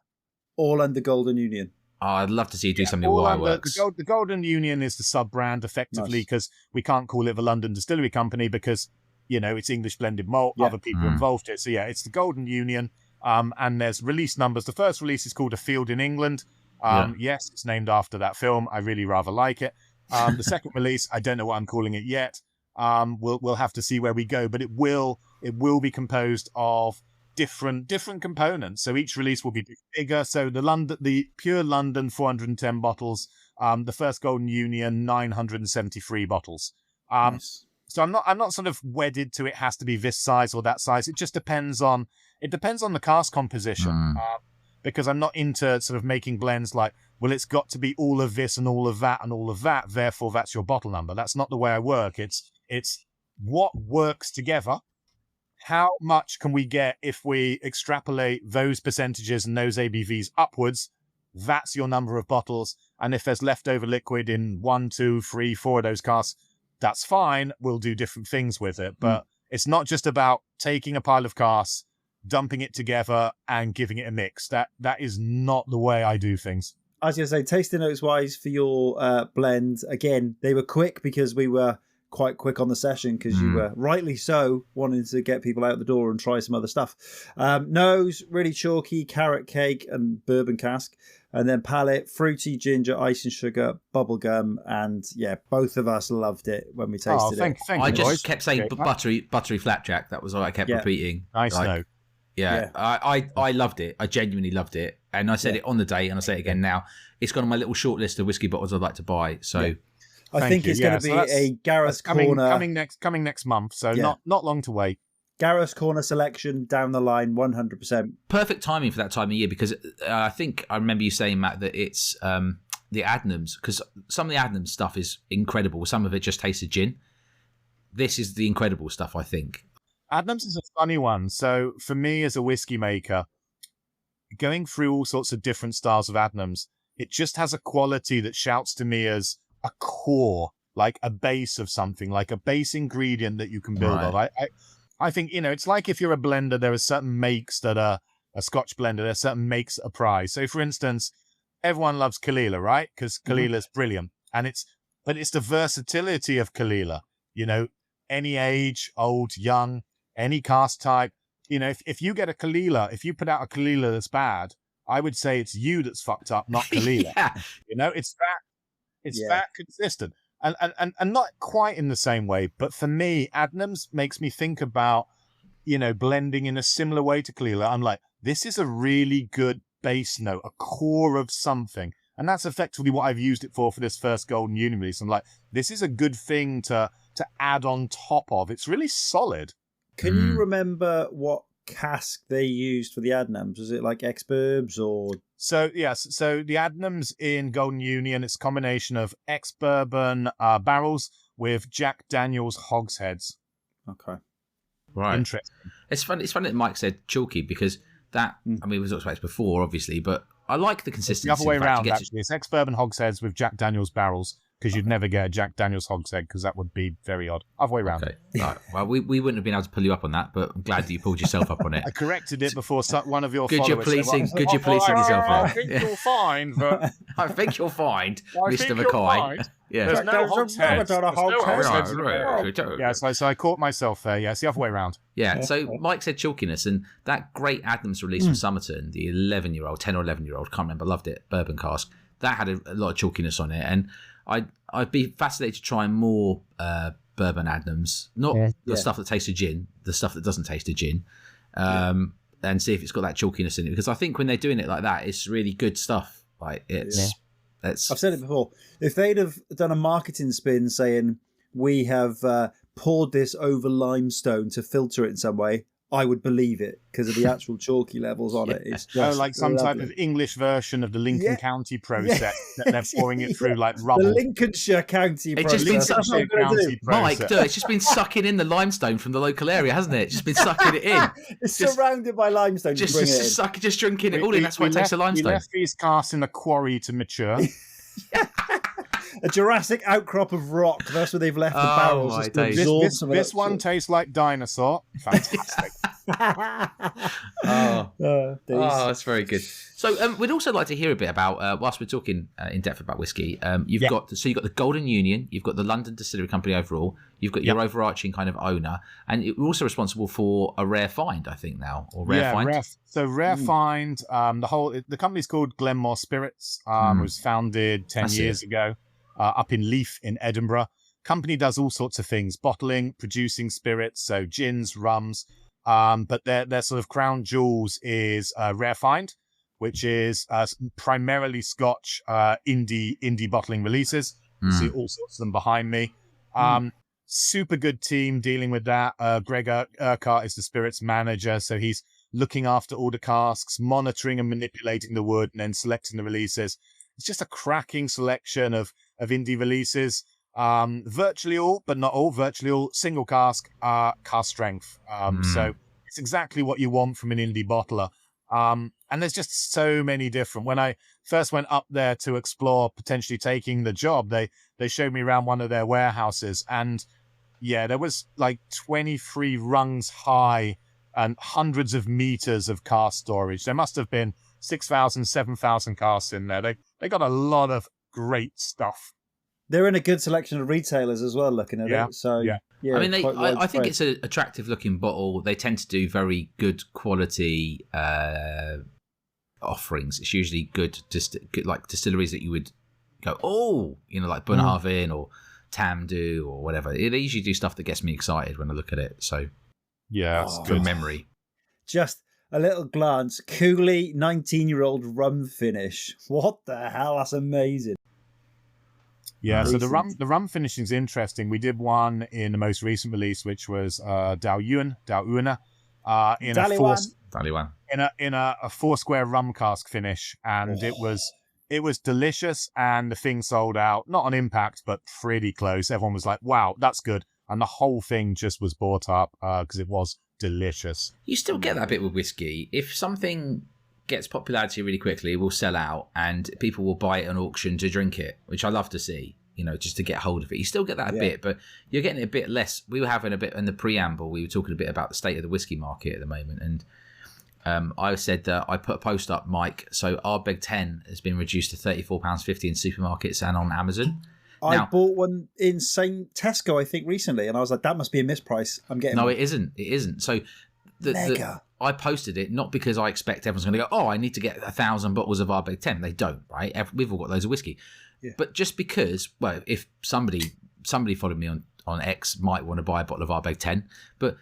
Golden Union. Oh, I'd love to see you do something with Wireworks. The Golden Union is the sub-brand, effectively, because we can't call it the London Distillery Company because... it's English blended malt, other people involved it. So yeah, it's the Golden Union. And there's release numbers. The first release is called A Field in England. Yes, it's named after that film. I really rather like it. The second release, I don't know what I'm calling it yet. We'll have to see where we go, but it will be composed of different components. So each release will be bigger. So the pure London 410 bottles. The first Golden Union 973 bottles. Nice. So I'm not sort of wedded to it has to be this size or that size. It just depends on the cask composition. Because I'm not into sort of making blends like, well, it's got to be all of this and all of that and all of that, therefore that's your bottle number. That's not the way I work. It's what works together. How much can we get if we extrapolate those percentages and those ABVs upwards? That's your number of bottles. And if there's leftover liquid in 1, 2, 3, 4 of those casks, that's fine. We'll do different things with it. But it's not just about taking a pile of casks, dumping it together and giving it a mix. That is not the way I do things. I was going to say, tasting notes wise for your blend, again, they were quick because we were quite quick on the session because you were rightly so wanting to get people out the door and try some other stuff. Nose, really chalky, carrot cake and bourbon cask. And then palate, fruity, ginger, ice and sugar, bubblegum. And yeah, both of us loved it when we tasted it. Thank I you, just boys. kept saying buttery flapjack. That was all I kept repeating. Nice note. Yeah. I loved it. I genuinely loved it. And I said it on the day and I say it again now. It's got on my little short list of whiskey bottles I'd like to buy. So I think it's going to be a Gareth Corner. Coming next month. So not long to wait. Gareth's Corner selection down the line, 100%. Perfect timing for that time of year, because I think I remember you saying, Matt, that it's the Adnams, because some of the Adnams stuff is incredible. Some of it just tastes of gin. This is the incredible stuff, I think. Adnams is a funny one. So for me as a whiskey maker, going through all sorts of different styles of Adnams, it just has a quality that shouts to me as a core, like a base of something, like a base ingredient that you can build on. I think, it's like if you're a blender, there are certain makes that are a Scotch blender, there are certain makes that are prize. So for instance, everyone loves Kalila, right? Because Kalila is brilliant. But it's the versatility of Kalila, any age, old, young, any cask type. If you get a Kalila, if you put out a Kalila that's bad, I would say it's you that's fucked up, not Kalila. It's that consistent. And not quite in the same way, but for me, Adnams makes me think about, blending in a similar way to Kalila. I'm like, this is a really good base note, a core of something. And that's effectively what I've used it for this first Golden Union release. I'm like, this is a good thing to add on top of. It's really solid. Can you remember what cask they used for the Adnams? Was it like ex-burbs or? So yes, so the Adnams in Golden Union, it's a combination of ex-bourbon barrels with Jack Daniel's hogsheads. Okay, right. Interesting. It's funny that Mike said chalky, because that. I mean, we've talked about this before, obviously, but I like the consistency. It's the other way around, actually. It's ex-bourbon hogsheads with Jack Daniel's barrels, because you'd never get a Jack Daniel's hogshead, because that would be very odd. Other way around. Okay. Right. Well, we wouldn't have been able to pull you up on that, but I'm glad that you pulled yourself up on it. I corrected it before one of your good followers. Good you're policing yourself I think you'll find that. I think you'll find, Mr. McKay. Yeah. There's no hogsheads. Yeah, so I caught myself there. Yeah, it's the other way around. Yeah, so Mike said chalkiness, and that great Adnams release from Somerton, the 11-year-old, 10 or 11-year-old, can't remember, loved it, bourbon cask, that had a lot of chalkiness on it, and I'd be fascinated to try more bourbon Adnams, not the stuff that tastes of gin, the stuff that doesn't taste of gin, and see if it's got that chalkiness in it, because I think when they're doing it like that, it's really good stuff. Like I've said it before. If they'd have done a marketing spin saying we have poured this over limestone to filter it in some way, I would believe it, because of the actual chalky levels on it. It's just like some type of English version of the Lincoln County process that they're pouring it through like rubble. The Lincolnshire County process. Mike, it's just been sucking in the limestone from the local area, hasn't it? It's just been sucking it in. It's surrounded by limestone. Just drinking it all in. That's why it tastes of limestone. We left these casks in the quarry to mature. A Jurassic outcrop of rock. That's where they've left the barrels. This one tastes like dinosaur. Fantastic. That's very good. So we'd also like to hear a bit about, whilst we're talking in depth about whiskey, you've got the Golden Union, you've got the London Distillery Company overall, you've got your overarching kind of owner, and you're also responsible for a rare find, I think now, or rare find. Rare find. The company's called Glenmore Spirits. Was founded 10 years ago. Up in Leith in Edinburgh. Company does all sorts of things, bottling, producing spirits, so gins, rums, but their sort of crown jewels is Rare Find, which is primarily Scotch indie bottling releases. See all sorts of them behind me. Super good team dealing with that. Greg Urquhart is the spirits manager, so he's looking after all the casks, monitoring and manipulating the wood, and then selecting the releases. It's just a cracking selection of indie releases. Virtually all, but not all, virtually all single cask strength. So it's exactly what you want from an indie bottler. And there's just so many different. When I first went up there to explore potentially taking the job, they showed me around one of their warehouses, and there was like 23 rungs high and hundreds of meters of cask storage. There must have been 6,000, 7,000 casks in there. They got a lot of great stuff. They're in a good selection of retailers as well, looking at it. So I mean, I think it's an attractive looking bottle. They tend to do very good quality offerings. It's usually good like distilleries that you would go, like Bunnahabhain or Tamdhu or whatever. They usually do stuff that gets me excited when I look at it. So it's good memory. Just a little glance. Cooley 19-year-old rum finish. What the hell? That's amazing. Yeah, so the rum finishing is interesting. We did one in the most recent release, which was Dao Una, in a 4-square rum cask finish, and it was delicious. And the thing sold out, not on impact, but pretty close. Everyone was like, "Wow, that's good," and the whole thing just was bought up because it was delicious. You still get that bit with whiskey. If something gets popularity really quickly, it will sell out and people will buy it on auction to drink it, which I love to see, just to get hold of it. You still get that a bit, but you're getting it a bit less. We were having a bit in the preamble, we were talking a bit about the state of the whiskey market at the moment, and I said that I put a post up, Mike, so Ardbeg 10 has been reduced to £34.50 in supermarkets and on Amazon. I bought one in St. Tesco, I think, recently, and I was like, that must be a misprice. I'm getting No, one. It isn't. So I posted it not because I expect everyone's going to go, oh, I need to get 1,000 bottles of Ardbeg 10. They don't, right? We've all got loads of whiskey. Yeah. But just because, well, if somebody followed me on X might want to buy a bottle of Ardbeg 10, but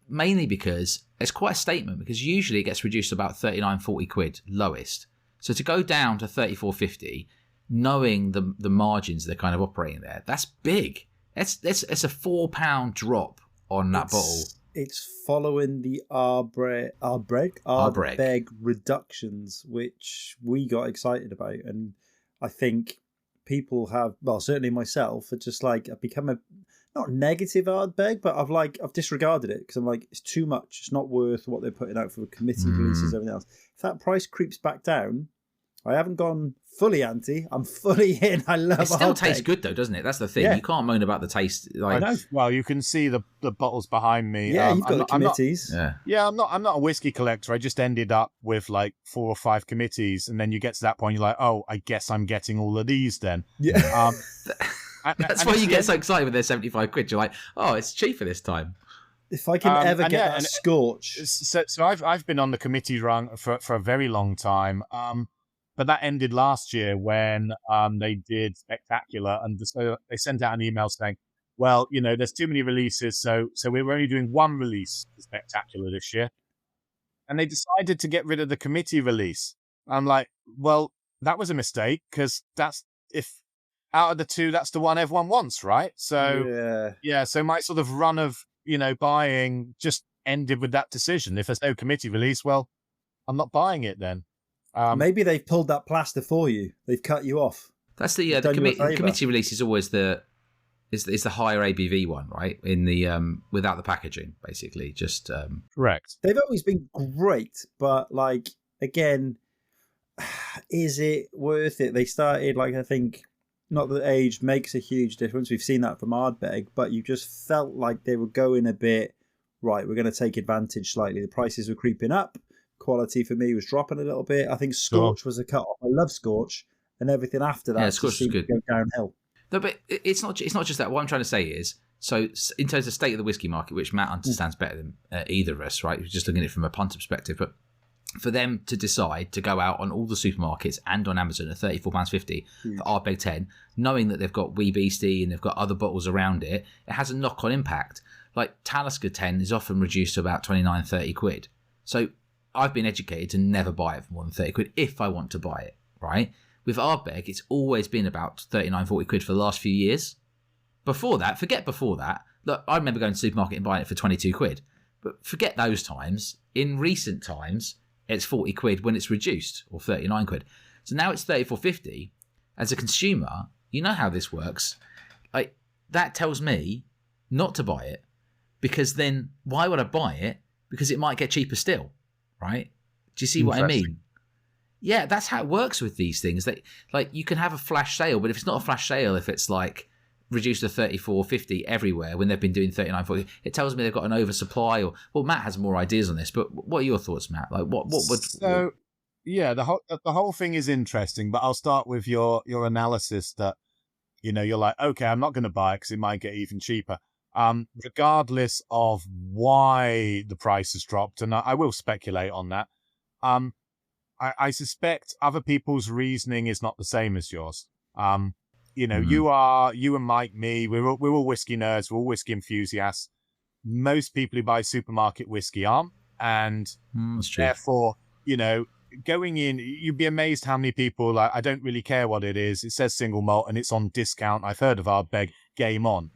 mainly because it's quite a statement, because usually it gets reduced to about 39-40 quid lowest. So to go down to 34.50, knowing the margins they're kind of operating there, that's big. It's a £4 drop on that bottle. It's following the Ardbeg reductions, which we got excited about, and I think people have, well, certainly myself, are just like, I've become not negative Ardbeg, but I've disregarded it because I'm like, it's too much. It's not worth what they're putting out for committee releases and everything else. If that price creeps back down, I haven't gone fully anti. I'm fully in. I love it. Still tastes good though, doesn't it? That's the thing. Yeah. You can't moan about the taste. I know. Well, you can see the bottles behind me. Yeah, you've got the committees. I'm not a whiskey collector. I just ended up with like 4 or 5 committees, and then you get to that point, you're like, oh, I guess I'm getting all of these then. Yeah. That's why you get so excited when they're 75 quid. You're like, oh, it's cheaper this time. If I can ever get that Scorch. So I've been on the committee run for a very long time. But that ended last year when they did Spectacular, and so they sent out an email saying, well, there's too many releases, so we're only doing one release for Spectacular this year. And they decided to get rid of the committee release. I'm like, well, that was a mistake, because if out of the 2, that's the one everyone wants, right? So, so my sort of run of, buying just ended with that decision. If there's no committee release, well, I'm not buying it then. Maybe they've pulled that plaster for you. They've cut you off. That's the committee release is always the higher ABV one, right? In the without the packaging, basically, just correct. They've always been great, but like again, is it worth it? They started I think, not that age makes a huge difference. We've seen that from Ardbeg, but you just felt like they were going a bit right. We're going to take advantage slightly. The prices were creeping up. Quality for me was dropping a little bit. I think Scorch was a cut off. I love Scorch, and everything after that Scorch was good. Go downhill. No, but it's not just that. What I'm trying to say is, so in terms of state of the whiskey market, which Matt understands better than either of us, right? We're just looking at it from a punter perspective, but for them to decide to go out on all the supermarkets and on Amazon at £34.50 for Ardbeg 10, knowing that they've got Wee Beastie and they've got other bottles around it, it has a knock-on impact. Like Talisker 10 is often reduced to about 29-30 quid. So I've been educated to never buy it for more than 30 quid if I want to buy it, right? With Ardbeg, it's always been about 39-40 quid for the last few years. Forget before that. Look, I remember going to the supermarket and buying it for 22 quid. But forget those times. In recent times, it's 40 quid when it's reduced, or 39 quid. So now it's 34.50. As a consumer, you know how this works. Like, that tells me not to buy it, because then why would I buy it? Because it might get cheaper still. Right? Do you see what I mean? Yeah, that's how it works with these things. That like you can have a flash sale, but if it's not a flash sale, if it's like reduced to 34.50 everywhere when they've been doing 39.40, it tells me they've got an oversupply. Or well, Matt has more ideas on this, but what are your thoughts, Matt? Like what would yeah, the whole thing is interesting, but I'll start with your analysis that you're like, okay, I'm not going to buy it because it might get even cheaper. Regardless of why the price has dropped, and I will speculate on that. I suspect other people's reasoning is not the same as yours. You and Mike, me, we're all whiskey nerds, we're all whiskey enthusiasts. Most people who buy supermarket whiskey aren't, and therefore, going in, you'd be amazed how many people, like, I don't really care what it is. It says single malt and it's on discount. I've heard of Ardbeg, game on.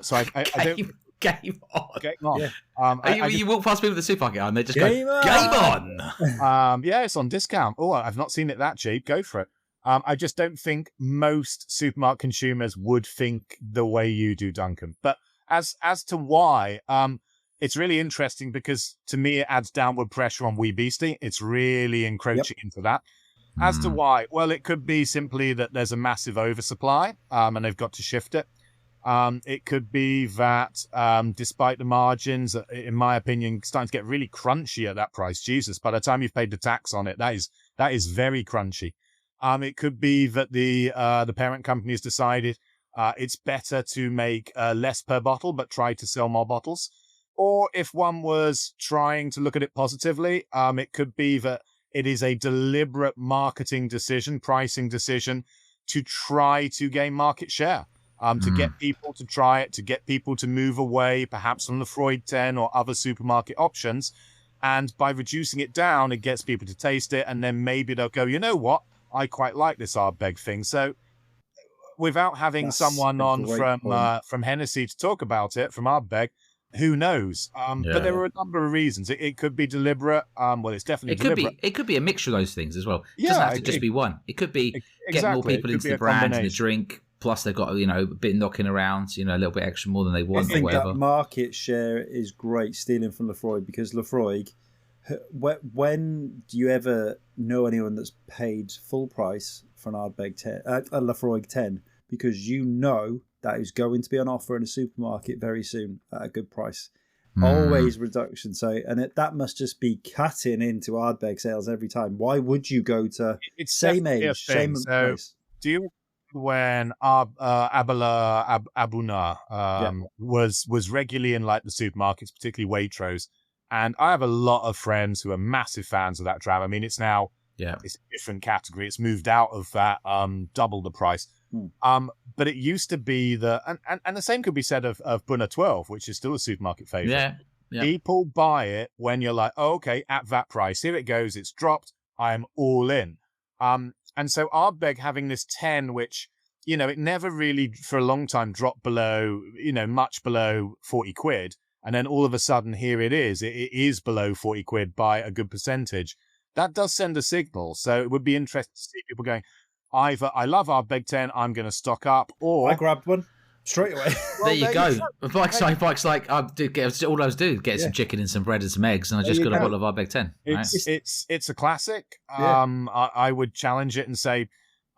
So I don't... Game on. Game on. Yeah. You walk past people at the supermarket and they just go, game on. Yeah, it's on discount. Oh, I've not seen it that cheap. Go for it. I just don't think most supermarket consumers would think the way you do, Duncan. But as to why, it's really interesting because to me it adds downward pressure on Wee Beastie. It's really encroaching into that. As to why, well, it could be simply that there's a massive oversupply and they've got to shift it. It could be that despite the margins, in my opinion, starting to get really crunchy at that price. Jesus, by the time you've paid the tax on it, that is very crunchy. It could be that the parent company has decided it's better to make less per bottle, but try to sell more bottles. Or if one was trying to look at it positively, it could be that it is a deliberate marketing decision, pricing decision to try to gain market share, to get people to try it, to get people to move away, perhaps from the Freud 10 or other supermarket options. And by reducing it down, it gets people to taste it. And then maybe they'll go, you know what? I quite like this Ardbeg thing. So without having someone on from Hennessy to talk about it, from Ardbeg, who knows? But there are a number of reasons. It could be deliberate. Well, it's definitely deliberate. It could be a mixture of those things as well. It doesn't have to just be one. It could be get more people into the brand and the drink. Plus, they've got a bit knocking around, a little bit extra more than they want. I think or whatever. that market share is great stealing from Lefroy, because Lefroy, when do you ever know anyone that's paid full price for an Ardbeg 10, a Lefroy 10? Because that is going to be on offer in a supermarket very soon at a good price. Always reduction. So, and that must just be cutting into Ardbeg sales every time. Why would you go to same age, same price? Do you when Abuna was regularly in like the supermarkets, particularly Waitrose, and I have a lot of friends who are massive fans of that dram. I mean, it's now it's a different category. It's moved out of that double the price. But it used to be and the same could be said of Buna 12, which is still a supermarket favorite. Yeah. People buy it when you're like, oh, okay, at that price, here it goes, it's dropped, I am all in. And so Ardbeg having this 10, which, it never really for a long time dropped below, much below 40 quid. And then all of a sudden, here it is. It is below 40 quid by a good percentage. That does send a signal. So it would be interesting to see people going, either I love Ardbeg 10, I'm going to stock up, or... I grabbed one straight away. There you go. Bike's like, all I was doing, get some chicken and some bread and some eggs, and I just got a bottle of Ardbeg 10. It's a classic. I would challenge it and say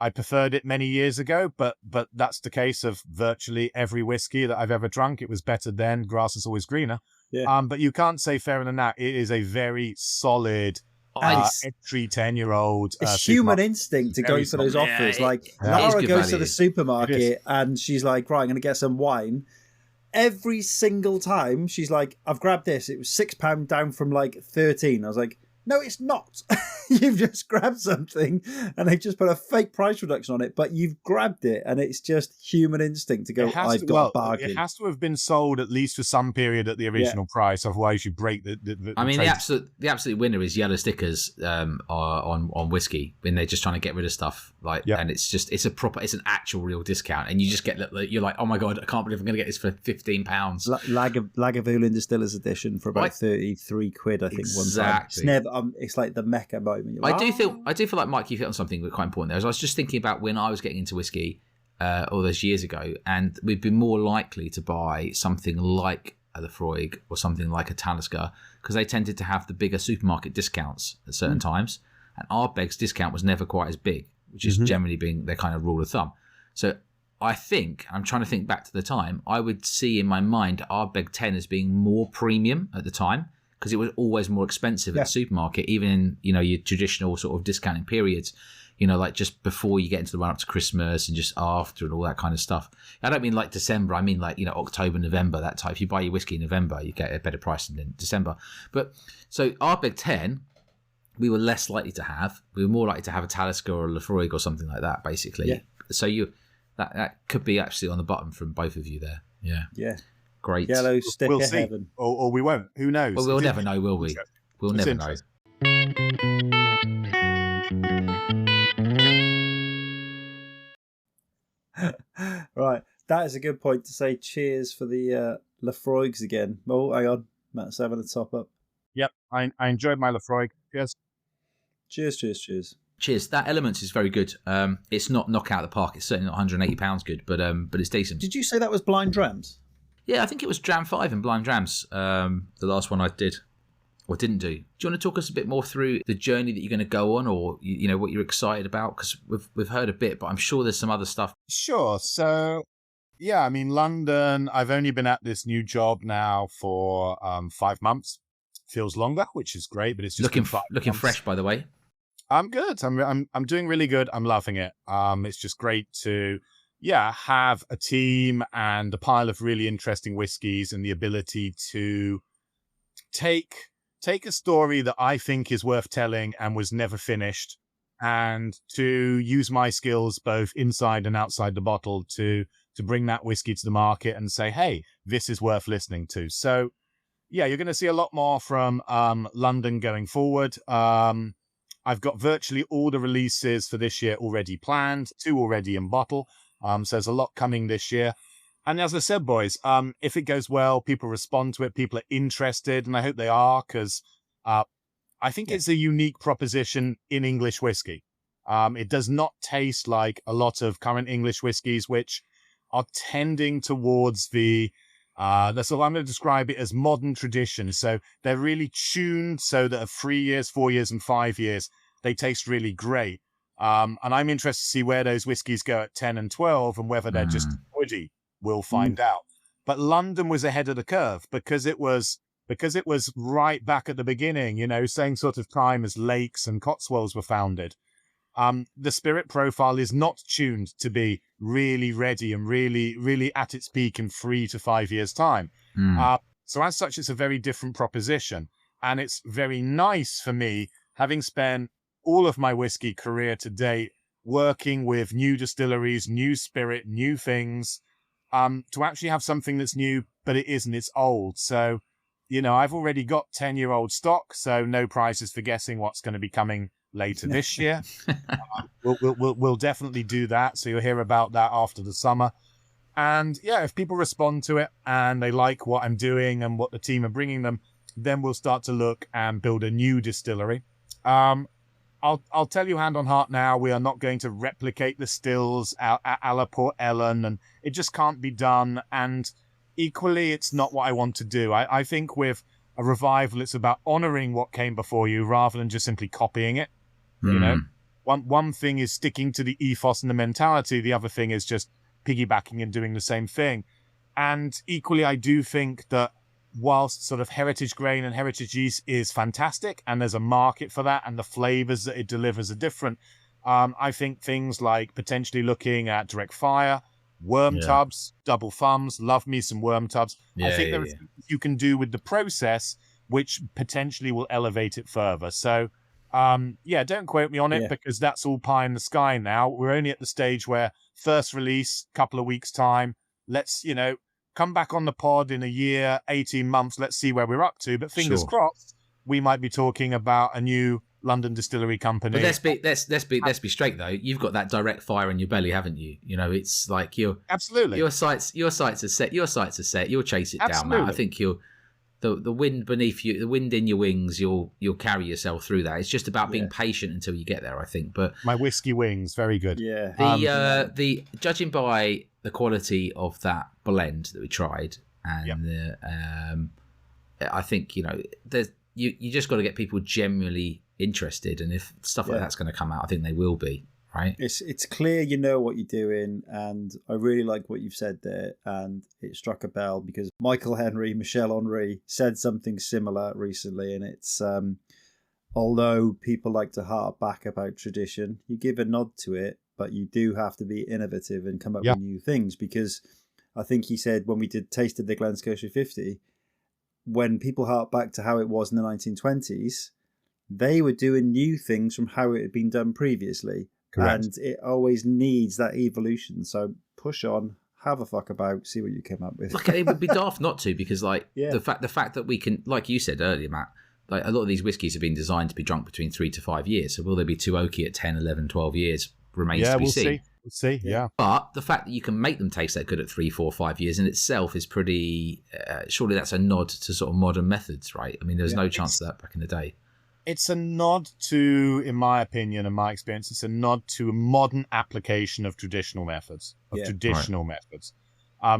I preferred it many years ago, but that's the case of virtually every whiskey that I've ever drunk. It was better then. Grass is always greener. Yeah. But you can't say fairer than that. It is a very solid... entry 10-year-old. It's human instinct to go for those offers. Lara goes to the supermarket and she's like, right, I'm going to get some wine. Every single time she's like, I've grabbed this. It was £6 down from like 13. I was like, no, it's not. You've just grabbed something and they've just put a fake price reduction on it, but you've grabbed it, and it's just human instinct to go, I've got a bargain. It has to have been sold at least for some period at the original price, otherwise you break the I mean, the absolute winner is yellow stickers on whiskey when they're just trying to get rid of stuff. And it's an actual real discount, and you just get, you're like, oh my God, I can't believe I'm going to get this for £15. Lagavulin Distillers Edition for about 33 quid, I think. Exactly. One time. It's like the Mecca moment. I do feel like, Mike, you hit on something quite important there. As I was just thinking about when I was getting into whiskey all those years ago, and we'd be more likely to buy something like a Lefroy or something like a Talisker, because they tended to have the bigger supermarket discounts at certain times, and Ardbeg's discount was never quite as big, which is generally being their kind of rule of thumb. So I think, I'm trying to think back to the time, I would see in my mind Ardbeg 10 as being more premium at the time, because it was always more expensive at the supermarket, even in, your traditional sort of discounting periods, like just before you get into the run up to Christmas and just after and all that kind of stuff. I don't mean like December. I mean like, October, November, that type. If you buy your whiskey in November, you get a better price than in December. But so Ardbeg 10, we were less likely to have. We were more likely to have a Talisker or a Lefroy or something like that, basically. Yeah. So that could be actually on the bottom from both of you there. Yeah. Yeah. Great. Yellow sticker we'll see. heaven. Or we won't. Who knows? Well, we'll never know, will we? We'll never know. Right, that is a good point to say cheers for the Lafroigs again. Oh, hang on, Matt's having a top up. Yep, I enjoyed my Lafroig. Cheers. Cheers. Cheers. That Elements is very good. It's not knock out of the park. It's certainly not £180 good, but it's decent. Did you say that was Blind Drams? Yeah, I think it was Dram 5 and Blind Drams, the last one I did or didn't do. Do you want to talk us a bit more through the journey that you're going to go on, or you know what you're excited about? Because we've heard a bit, but I'm sure there's some other stuff. Sure. So, yeah, I mean, London, I've only been at this new job now for 5 months. Feels longer, which is great, but it's just looking fresh, by the way. I'm good. I'm doing really good. I'm loving it. It's just great to, have a team and a pile of really interesting whiskies and the ability to take a story that I think is worth telling and was never finished, and to use my skills both inside and outside the bottle to bring that whiskey to the market and say, hey, this is worth listening to. So, yeah, you're going to see a lot more from London going forward. I've got virtually all the releases for this year already planned, 2 already in bottle. So there's a lot coming this year. And as I said, boys, if it goes well, people respond to it, people are interested, and I hope they are, because I think it's a unique proposition in English whiskey. It does not taste like a lot of current English whiskies, which are tending towards that's all I'm going to describe it as modern tradition. So they're really tuned so that at 3 years, 4 years, and 5 years, they taste really great. And I'm interested to see where those whiskies go at 10 and 12 and whether they're just woody. We'll find out. But London was ahead of the curve because it was right back at the beginning, same sort of time as Lakes and Cotswolds were founded. The spirit profile is not tuned to be really ready and really, really at its peak in 3 to 5 years' time. So as such, it's a very different proposition. And it's very nice for me, having spent all of my whiskey career to date working with new distilleries, new spirit, new things, to actually have something that's new, but it isn't, it's old. So, I've already got 10-year-old stock, so no prizes for guessing what's going to be coming later this year. We'll definitely do that. So you'll hear about that after the summer. And if people respond to it and they like what I'm doing and what the team are bringing them, then we'll start to look and build a new distillery. I'll tell you hand on heart now, we are not going to replicate the stills a la Port Ellen, and it just can't be done. And equally, it's not what I want to do. I think with a revival, it's about honoring what came before you rather than just simply copying it. One thing is sticking to the ethos and the mentality. The other thing is just piggybacking and doing the same thing. And equally, I do think that whilst sort of heritage grain and heritage yeast is fantastic, and there's a market for that, and the flavors that it delivers are different, I think things like potentially looking at direct fire, worm tubs, double thumbs, love me some worm tubs. I think there is things you can do with the process which potentially will elevate it further. So, don't quote me on it because that's all pie in the sky now. We're only at the stage where first release, couple of weeks time. Let's, come back on the pod in a year, 18 months. Let's see where we're up to. But fingers crossed, we might be talking about a new London distillery company. But let's be straight though. You've got that direct fire in your belly, haven't you? It's like your sights are set. Your sights are set. You'll chase it down, Matt. I think the wind beneath you, the wind in your wings. You'll carry yourself through that. It's just about being patient until you get there, I think. But my whiskey wings, very good. Yeah. The judging by the quality of that blend that we tried, and I think there's you just got to get people genuinely interested, and if stuff like that's going to come out, I think they will be. Right. It's clear you know what you're doing, and I really like what you've said there, and it struck a bell because Michael Michel Henry said something similar recently, and it's although people like to harp back about tradition, you give a nod to it, but you do have to be innovative and come up with new things, because I think he said when we tasted the Glen Scotia 50, when people harp back to how it was in the 1920s, they were doing new things from how it had been done previously. Correct. And it always needs that evolution. So push on, have a fuck about, see what you come up with. Look, it would be daft not to, because the fact that we can, like you said earlier, Matt, like a lot of these whiskies have been designed to be drunk between 3 to 5 years. So will they be too oaky at 10, 11, 12 years remains to be seen. We'll see. Yeah. But the fact that you can make them taste that good at 3, 4, 5 years in itself is pretty. Surely that's a nod to sort of modern methods, right? I mean, there was no chance of that back in the day. It's a nod to, in my opinion and my experience, it's a nod to a modern application of traditional methods.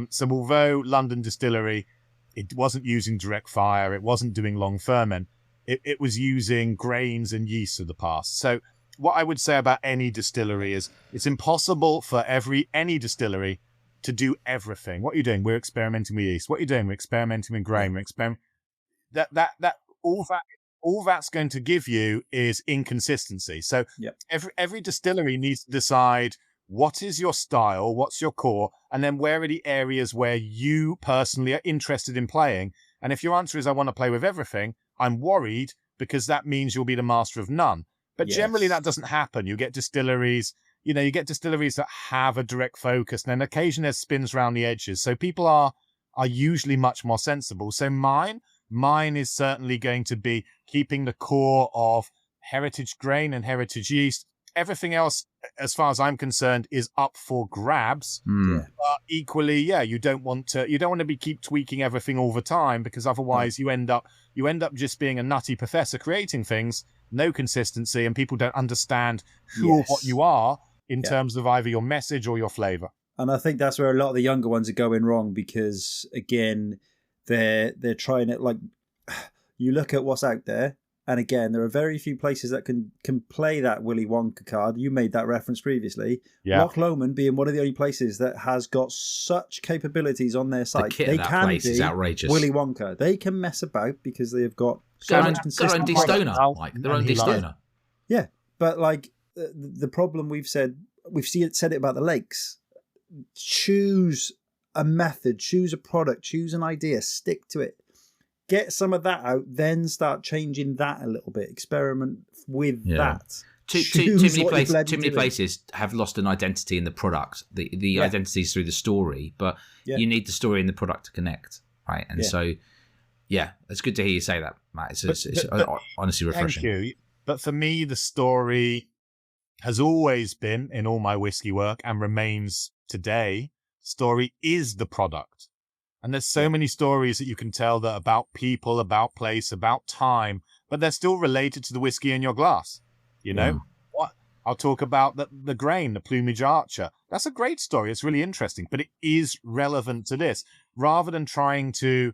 So although London Distillery, it wasn't using direct fire, it wasn't doing long ferment, it was using grains and yeast of the past. So what I would say about any distillery is it's impossible for any distillery to do everything. What are you doing? We're experimenting with yeast. What are you doing? We're experimenting with grain. All that's going to give you is inconsistency. So every distillery needs to decide what is your style, what's your core, and then where are the areas where you personally are interested in playing. And if your answer is I want to play with everything, I'm worried because that means you'll be the master of none. But generally that doesn't happen. You get distilleries, that have a direct focus, and then occasionally there's spins around the edges. So people are usually much more sensible. So mine is certainly going to be keeping the core of heritage grain and heritage yeast. Everything else, as far as I'm concerned, is up for grabs. But equally, you don't want to keep tweaking everything all the time, because otherwise you end up just being a nutty professor creating things, no consistency, and people don't understand who or what you are in terms of either your message or your flavor. And I think that's where a lot of the younger ones are going wrong, because again, they're trying it. Like, you look at what's out there, and again, there are very few places that can play that Willy Wonka card. You made that reference previously. Loch Lomond being one of the only places that has got such capabilities on their site. The kit of that place is outrageous. Willy Wonka. They can mess about because they have got so much consistency. Their own destoner, Mike. Their own destoner. Yeah, but like the problem we've said it about the lakes. Choose a method, choose a product, choose an idea, stick to it. Get some of that out, then start changing that a little bit. Experiment with that. Too many places have lost an identity in the product. The identity is through the story, but you need the story and the product to connect, right? And so, it's good to hear you say that, Matt. It's honestly refreshing. Thank you. But for me, the story has always been, in all my whiskey work, and remains today, story is the product. And there's so many stories that you can tell that about people, about place, about time, but they're still related to the whiskey in your glass. You know, what I'll talk about the grain, the plumage archer. That's a great story. It's really interesting, but it is relevant to this, rather than trying to,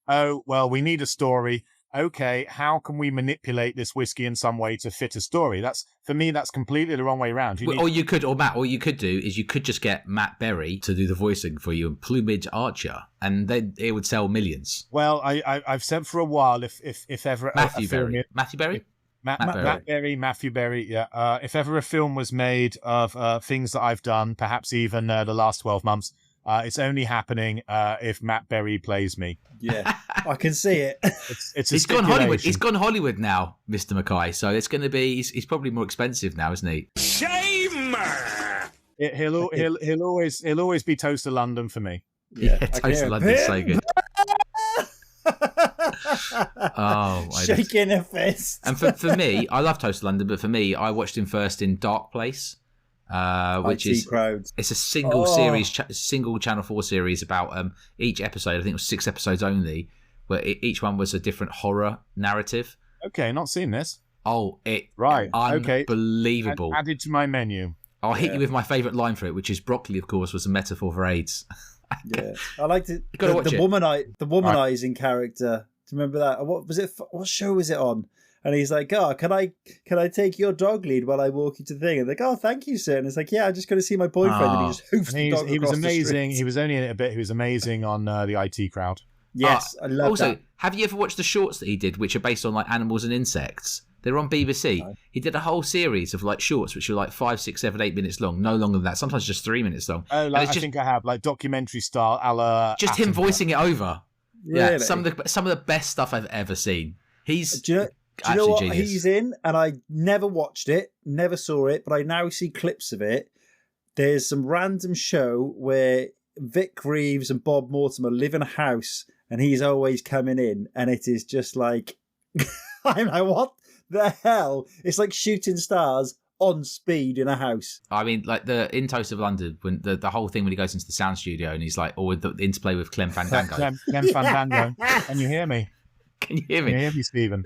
we need a story. Okay, how can we manipulate this whiskey in some way to fit a story? For me, that's completely the wrong way around. All you could do is you could just get Matt Berry to do the voicing for you and Plumage Archer, and then it would sell millions. Well, I've said for a while, if ever Matthew Berry. Yeah. If ever a film was made of things that I've done, perhaps even the last 12 months, it's only happening if Matt Berry plays me. Yeah, I can see it. He's gone Hollywood. He's gone Hollywood now, Mr. McKay. So it's going to be. He's probably more expensive now, isn't he? Shame! He'll always be Toast of London for me. Yeah, Toast of London's so good. Shaking a fist. And for me, I love Toast of London, but for me, I watched him first in Dark Place. Which is crowds. It's a single series, single Channel 4 series about each episode. I think it was 6 episodes only, where each one was a different horror narrative. Okay, not seen this. Unbelievable. Added to my menu. I'll hit you with my favourite line for it, which is broccoli, of course, was a metaphor for AIDS. Yeah, I liked it. The womanizing character. Do you remember that? What was it? What show was it on? And he's like, can I take your dog lead while I walk you to the thing? And they're like, thank you, sir. And it's like, I just got to see my boyfriend. And he just hoofs the dog He was across amazing. the street. He was only in it a bit. He was amazing on the IT Crowd. Yes, I love that. Also, have you ever watched the shorts that he did, which are based on like animals and insects? They're on BBC. No. He did a whole series of like shorts, which are like 5, 6, 7, 8 minutes long. No longer than that. Sometimes just 3 minutes long. Oh, I think I have, like documentary style, a la just him voicing it over. Really? Yeah, some of the best stuff I've ever seen. He's Do you know what genius. he's in? And I never watched it, never saw it, but I now see clips of it. There's some random show where Vic Reeves and Bob Mortimer live in a house, and he's always coming in, and it is just like I'm like, what the hell? It's like shooting stars on speed in a house. I mean, like in Toast of London, when the whole thing when he goes into the sound studio and he's like, or with the interplay with Clem Fandango. Clem Fandango. Can you hear me? Can you hear me? Can you hear me, Stephen?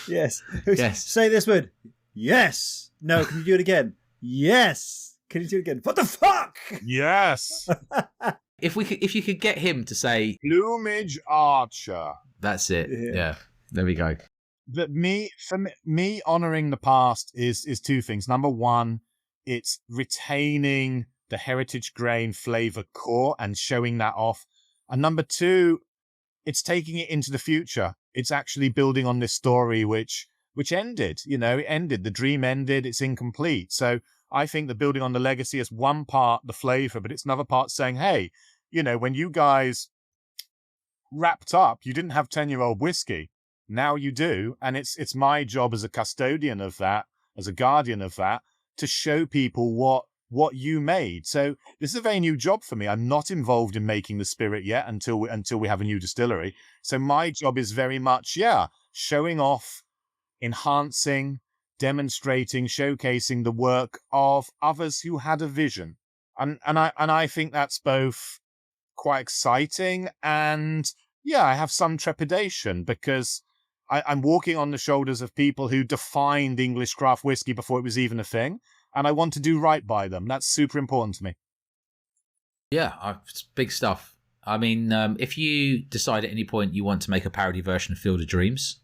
Yes. Yes. Say this word. Yes. No, can you do it again? Yes. Can you do it again? What the fuck? Yes. If you could get him to say Plumage Archer. that's it. Yeah. There we go. But for me, honoring the past is two things. Number one, it's retaining the heritage grain flavor core and showing that off. And number two, it's taking it into the future. It's actually building on this story which ended. It ended. The dream ended. It's incomplete. So I think that building on the legacy is one part the flavor, but it's another part saying, hey, when you guys wrapped up, you didn't have 10-year-old whiskey. Now you do, and it's my job as a custodian of that, as a guardian of that, to show people what you made. So this is a very new job for me. I'm not involved in making the spirit yet until we have a new distillery. So my job is very much, showing off, enhancing, demonstrating, showcasing the work of others who had a vision. And I think that's both quite exciting and I have some trepidation because I'm walking on the shoulders of people who defined English craft whiskey before it was even a thing, and I want to do right by them. That's super important to me. Yeah, it's big stuff. I mean, if you decide at any point you want to make a parody version of Field of Dreams,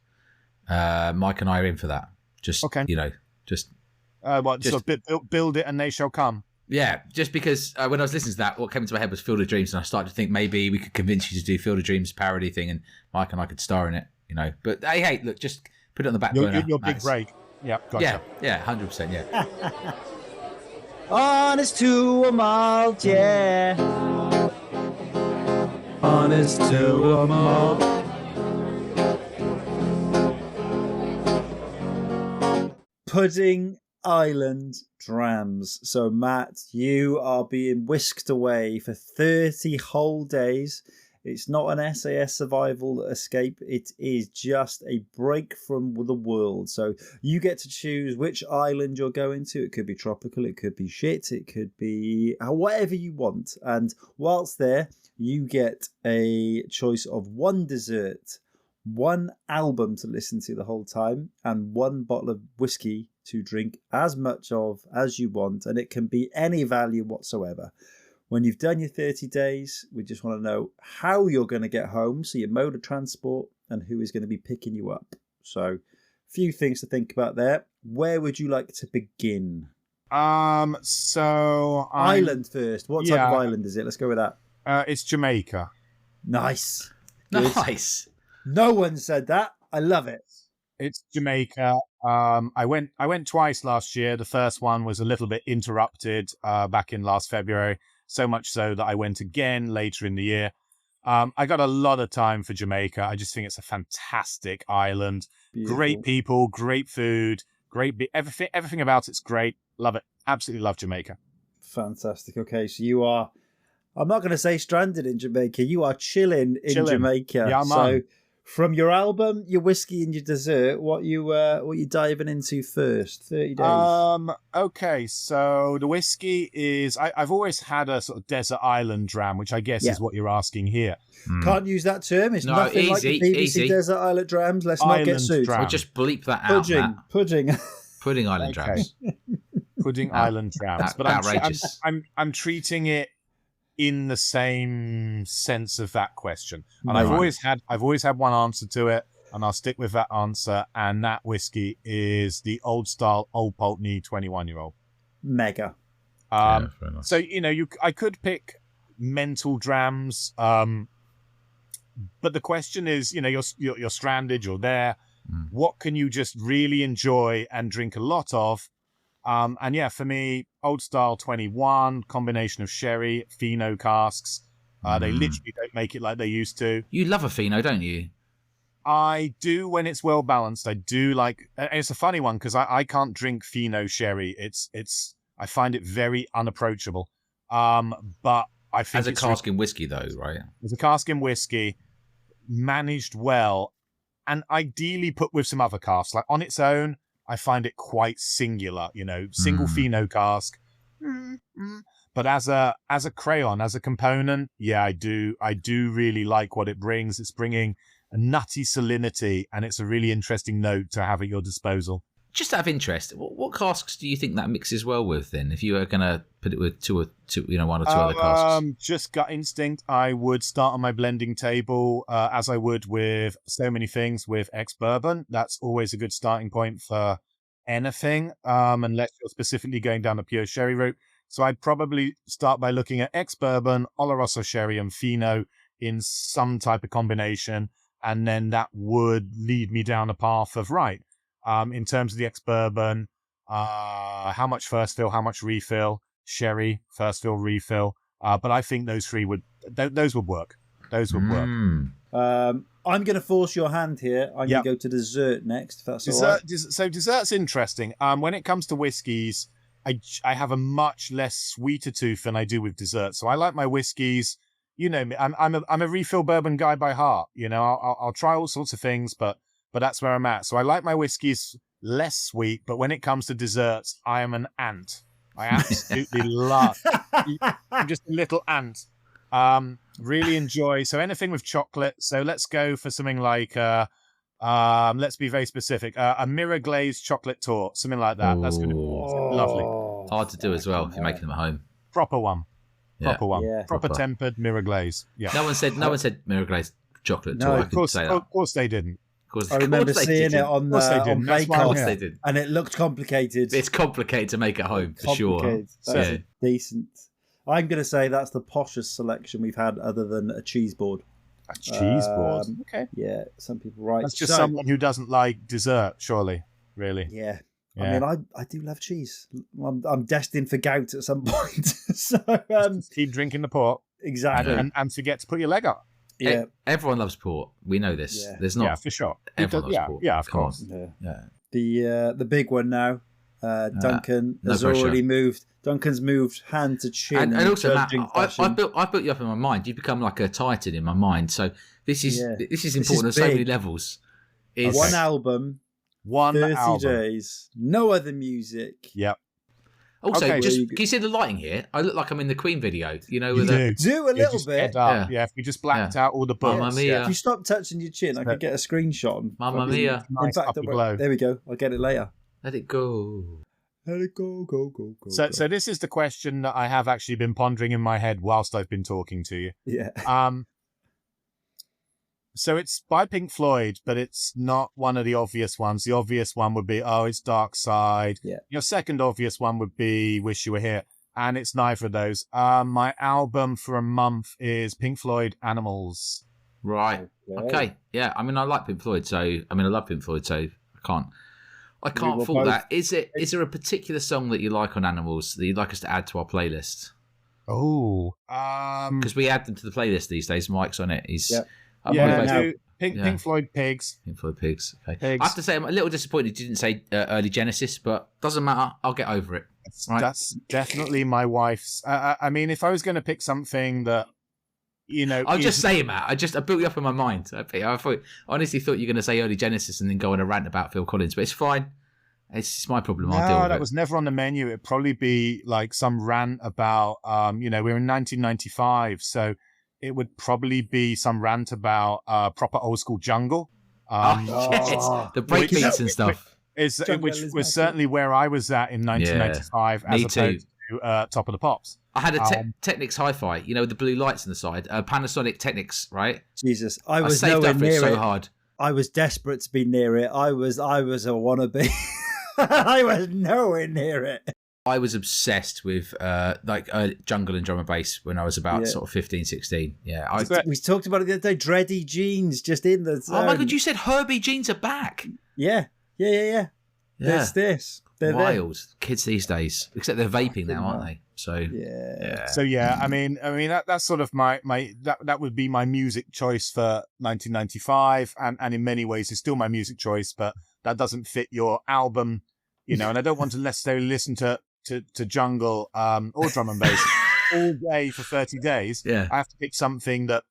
Mike and I are in for that. Just, okay. Build it and they shall come. Yeah, just because when I was listening to that, what came into my head was Field of Dreams, and I started to think maybe we could convince you to do Field of Dreams parody thing, and Mike and I could star in it, But hey, look, just put it on the back burner. Your big break. Yeah, gotcha. Yeah, 100%, yeah. Honest to a malt, yeah. Honest to a malt. Pudding Island drams. So, Matt, you are being whisked away for 30 whole days. It's not an SAS survival escape. It is just a break from the world. So you get to choose which island you're going to. It could be tropical. It could be shit. It could be whatever you want. And whilst there, you get a choice of one dessert, one album to listen to the whole time, and one bottle of whiskey to drink as much of as you want. And it can be any value whatsoever. When you've done your 30 days, we just want to know how you're going to get home, so your mode of transport, and who is going to be picking you up. So, a few things to think about there. Where would you like to begin? Island first. What type of island is it? Let's go with that. It's Jamaica. Nice. Nice. No one said that. I love it. It's Jamaica. I went twice last year. The first one was a little bit interrupted back in last February. So much so that I went again later in the year. I got a lot of time for Jamaica. I just think it's a fantastic island. Beautiful. Great people, great food, everything about it's great. Love it. Absolutely love Jamaica. Fantastic. Okay, so you are, I'm not going to say stranded in Jamaica. You are chilling in Jamaica. Yeah, man. So from your album, your whiskey, and your dessert, what you diving into first? 30 days. Okay, so the whiskey is I've always had a sort of desert island dram, which I guess is what you're asking here. Can't use that term. It's nothing like the BBC desert island drams. Let's not get sued. We'll just bleep that out. Pudding island drams. Pudding island drams. But outrageous. I'm treating it in the same sense of that question, and I've always had one answer to it, and I'll stick with that answer. And that whiskey is the old style Old Pulteney 21-year-old. Mega. Nice. So I could pick mental drams, but the question is, you're stranded, you're there. What can you just really enjoy and drink a lot of? For me, old style 21, combination of sherry, Fino casks. They literally don't make it like they used to. You love a Fino, don't you? I do when it's well balanced. I do like, and it's a funny one because I can't drink Fino sherry. I find it very unapproachable. But I think as a cask in whiskey though, right? As a cask in whiskey, managed well, and ideally put with some other casks. Like on its own, I find it quite singular, single pheno cask. But as a crayon, as a component, yeah, I do really like what it brings. It's bringing a nutty salinity, and it's a really interesting note to have at your disposal. Just out of interest, what casks do you think that mixes well with then? If you were going to put it with one or two other casks? Just gut instinct, I would start on my blending table as I would with so many things with ex-bourbon. That's always a good starting point for anything, unless you're specifically going down a pure sherry route. So I'd probably start by looking at ex-bourbon, Oloroso sherry, and Fino in some type of combination, and then that would lead me down a path of, in terms of the ex-bourbon, how much first fill, how much refill, sherry, first fill, refill. But I think those three would work. Those would work. I'm going to force your hand here. I'm going to go to dessert next, if that's all right. So dessert's interesting. When it comes to whiskies, I have a much less sweeter tooth than I do with dessert. So I like my whiskies. You know me. I'm a refill bourbon guy by heart. I'll try all sorts of things, but that's where I'm at. So I like my whiskies less sweet, but when it comes to desserts, I am an ant. I absolutely love. I'm just a little ant. Really enjoy. So anything with chocolate. So let's go for something like, let's be very specific. A mirror glazed chocolate torte, something like that. That's going to be lovely. Hard to do as well if you're making them at home. Proper one. Proper one. Yeah. Proper tempered mirror glaze. Yeah. No one said mirror glazed chocolate No, torte. Of course they didn't. I remember seeing it on Bake Off, and it looked complicated. It's complicated to make at home, for sure. That's decent. I'm going to say that's the poshest selection we've had other than a cheese board. A cheese board? Okay. Yeah, some people right. That's just someone who doesn't like dessert, surely. Really. Yeah. I mean, I do love cheese. I'm destined for gout at some point. So keep drinking the port. Exactly. And forget to put your leg up. Yeah. Everyone loves port. We know this. Yeah. There's not. Yeah, for sure. Everyone loves port. Yeah, of course. Yeah. The big one now. Duncan has already moved. Duncan's moved hand to chin. And also, Matt, I built you up in my mind. You've become like a titan in my mind. So this is important on so many levels. One album. 30 days. No other music. Yep. Also, can you see the lighting here? I look like I'm in the Queen video. Do a little bit. Yeah, if we just blacked out all the books. Mamma mia. If you stop touching your chin, I could get a screenshot. Mamma mia. In fact, there we go. I'll get it later. Let it go. Let it go, go. So this is the question that I have actually been pondering in my head whilst I've been talking to you. Yeah. So it's by Pink Floyd, but it's not one of the obvious ones. The obvious one would be, it's Dark Side. Yeah. Your second obvious one would be Wish You Were Here. And it's neither of those. My album for a month is Pink Floyd, Animals. Right. Okay. Yeah. I mean, I like Pink Floyd, so I love Pink Floyd, so I can't fault that. Is there a particular song that you like on Animals that you'd like us to add to our playlist? Oh. Because we add them to the playlist these days. Mike's on it. He's Pink Floyd Pigs. Pink Floyd Pigs. Okay. Pigs. I have to say, I'm a little disappointed you didn't say early Genesis, but doesn't matter. I'll get over it. That's definitely my wife's. I mean, if I was going to pick something that, I'll just say, Matt. I built you up in my mind. I honestly thought you were going to say early Genesis and then go on a rant about Phil Collins, but it's fine. It's my problem. I'll deal with it. That was never on the menu. It'd probably be like some rant about, we're in 1995, so it would probably be some rant about proper old school jungle. The breakbeats and stuff. Which was certainly where I was at in 1995 as opposed to Top of the Pops. I had a Technics Hi-Fi, with the blue lights on the side. Panasonic Technics, right? Jesus, I was saved nowhere up for it near so it. hard. I was desperate to be near it. I was a wannabe. I was nowhere near it. I was obsessed with jungle and drum and bass when I was about sort of 15, 16. Yeah, we talked about it the other day. Dready Jeans just in the zone. Oh my God, you said Herbie Jeans are back. Yeah. There's this. They're wild kids these days, except they're vaping now, aren't they? So I mean that's sort of my that would be my music choice for 1995, and in many ways it's still my music choice, but that doesn't fit your album, and I don't want to necessarily listen to jungle or drum and bass all day for 30 days. Yeah. I have to pick something that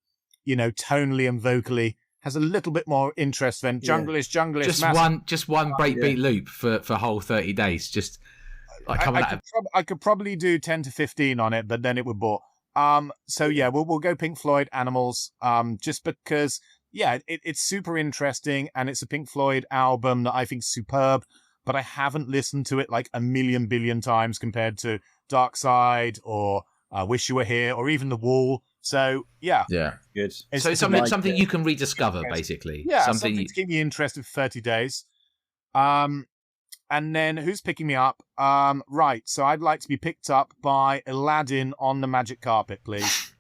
tonally and vocally has a little bit more interest than junglish. Just one breakbeat loop for whole 30 days. Just like I could probably do 10 to 15 on it, but then it would bore. So yeah, we'll go Pink Floyd Animals. Just because, yeah, it's super interesting, and it's a Pink Floyd album that I think is superb, but I haven't listened to it like a million billion times compared to Dark Side or Wish You Were Here or even The Wall. So yeah, good. So it's something you can rediscover, basically. Yeah, something to keep me interested for 30 days. And then who's picking me up? Right, so I'd like to be picked up by Aladdin on the magic carpet, please.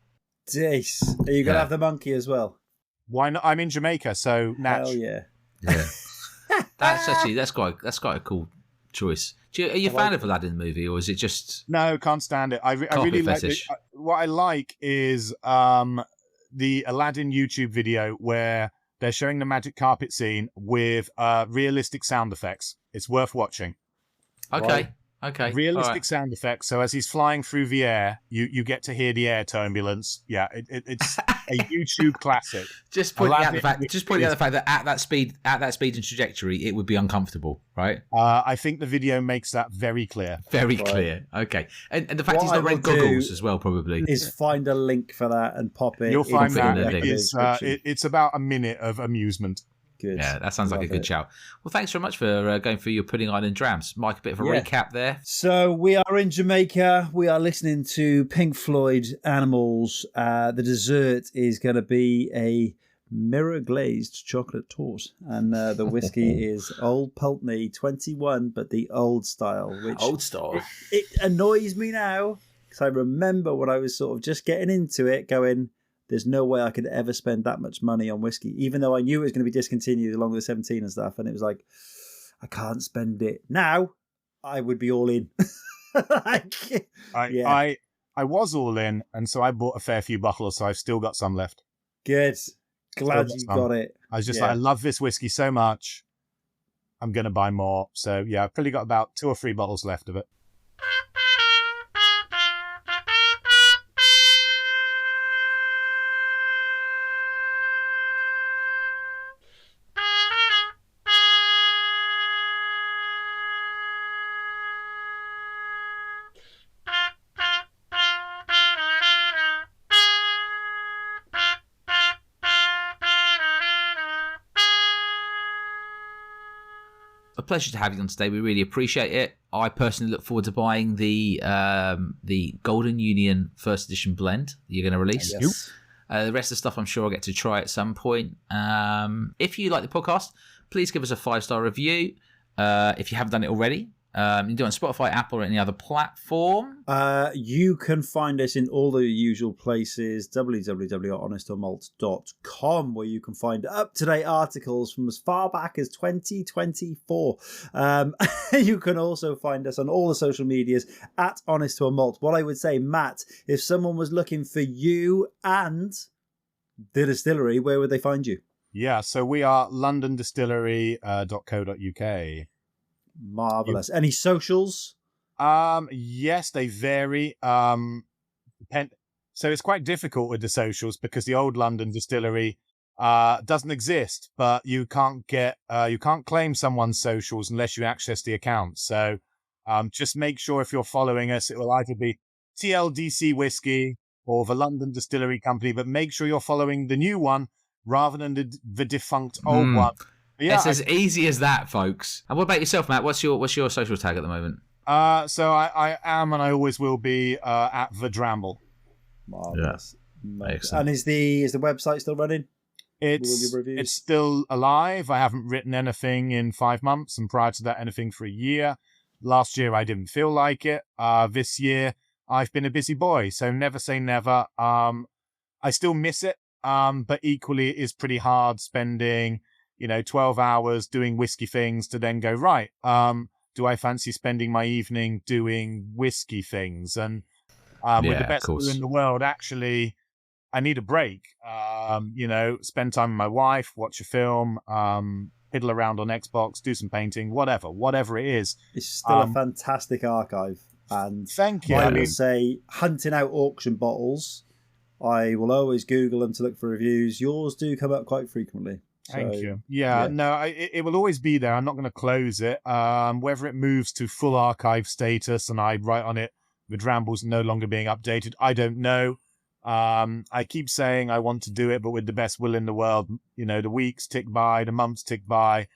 Jace, are you gonna have the monkey as well? Why not? I'm in Jamaica, so Natch. Hell yeah. That's quite a cool choice. Are you a fan of Aladdin the movie, or is it just No, can't stand it. I really like it. What I like is the Aladdin YouTube video where they're showing the magic carpet scene with realistic sound effects. It's worth watching. Okay. Realistic sound effects. So as he's flying through the air, you get to hear the air turbulence. Yeah, it's a YouTube classic. Just pointing out the fact that at that speed and trajectory, it would be uncomfortable, right? I think the video makes that very clear. Very clear. Okay, and the fact he's not wearing goggles as well, probably, is find a link for that and pop it. You'll find that it's about a minute of amusement. Good. Yeah, that sounds like a good shout. Well, thanks very much for going through your Pudding Island drams. Mike, a bit of a recap there. So we are in Jamaica. We are listening to Pink Floyd Animals. The dessert is going to be a mirror glazed chocolate torte. And the whiskey is Old Pulteney 21, but the old style. Old style. It annoys me now because I remember when I was sort of just getting into it going, there's no way I could ever spend that much money on whiskey, even though I knew it was going to be discontinued along with 17 and stuff. And it was like, I can't spend it. Now, I would be all in. I was all in, and so I bought a fair few bottles, so I've still got some left. Good. Glad you got it. I was just like, I love this whiskey so much. I'm going to buy more. So yeah, I've probably got about 2 or 3 bottles left of it. Pleasure to have you on today. We really appreciate it. I personally look forward to buying the Golden Union First Edition blend you're going to release. Yes. The rest of the stuff I'm sure I'll get to try at some point. If you like the podcast, please give us a 5-star review. If you haven't done it already, you can do it on Spotify, Apple, or any other platform. You can find us in all the usual places, www.honestormalt.com, where you can find up-to-date articles from as far back as 2024. You can also find us on all the social medias at Honest to a Malt. What I would say, Matt, if someone was looking for you and the distillery, where would they find you? Yeah, so we are londondistillery.co.uk. Marvelous. Any socials? Yes, they vary. So it's quite difficult with the socials because the old London distillery doesn't exist, but you can't claim someone's socials unless you access the account. So just make sure if you're following us, it will either be TLDC Whiskey or the London Distillery Company, but make sure you're following the new one rather than the defunct old one. Yeah, it's as easy as that, folks. And what about yourself, Matt? What's your social tag at the moment? So I am and I always will be at the Dramble. Marvelous. Yeah. Excellent. And is the website still running? It's still alive. I haven't written anything in 5 months, and prior to that, anything for a year. Last year, I didn't feel like it. This year, I've been a busy boy, so never say never. I still miss it, but equally, it is pretty hard spending 12 hours doing whiskey things to then go, right, do I fancy spending my evening doing whiskey things? And with the best crew in the world, actually, I need a break. Spend time with my wife, watch a film, piddle around on Xbox, do some painting, whatever it is. It's still a fantastic archive. And thank you. I will say, hunting out auction bottles I will always Google them to look for reviews. Yours do come up quite frequently. Thank you. Yeah, no, it will always be there. I'm not going to close it. Whether it moves to full archive status and I write on it with Rambles no longer being updated, I don't know. I keep saying I want to do it, but with the best will in the world, the weeks tick by, the months tick by,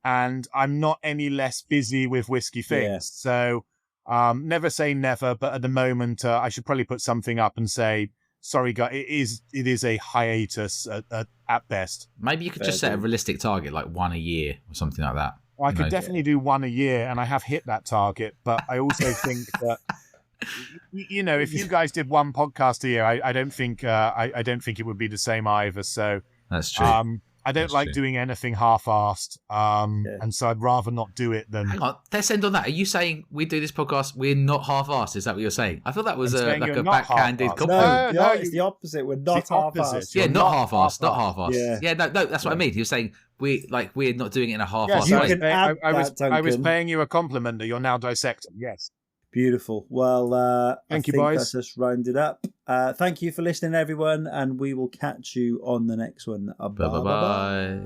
and I'm not any less busy with whiskey things. Yeah. So never say never, but at the moment, I should probably put something up and say, sorry, guys, it is a hiatus at best. Maybe you could just set a realistic target, like one a year or something like that. Well, I could definitely do one a year, and I have hit that target. But I also think that, if you guys did one podcast a year, I don't think it would be the same either. So that's true. I don't like doing anything half-assed, and so I'd rather not do it than... Hang on, let's end on that. Are you saying we do this podcast, we're not half-assed? Is that what you're saying? I thought that was like a backhanded compliment. No, it's the opposite. We're not half-assed. Yeah, not half-assed, not half-assed. Yeah, no, that's what I mean. You're saying we're not doing it in a half-assed way. I was paying you a compliment that you're now dissecting, yes. Beautiful. Well, thank you, boys. That's just rounded up. Thank you for listening, everyone, and we will catch you on the next one. Bye.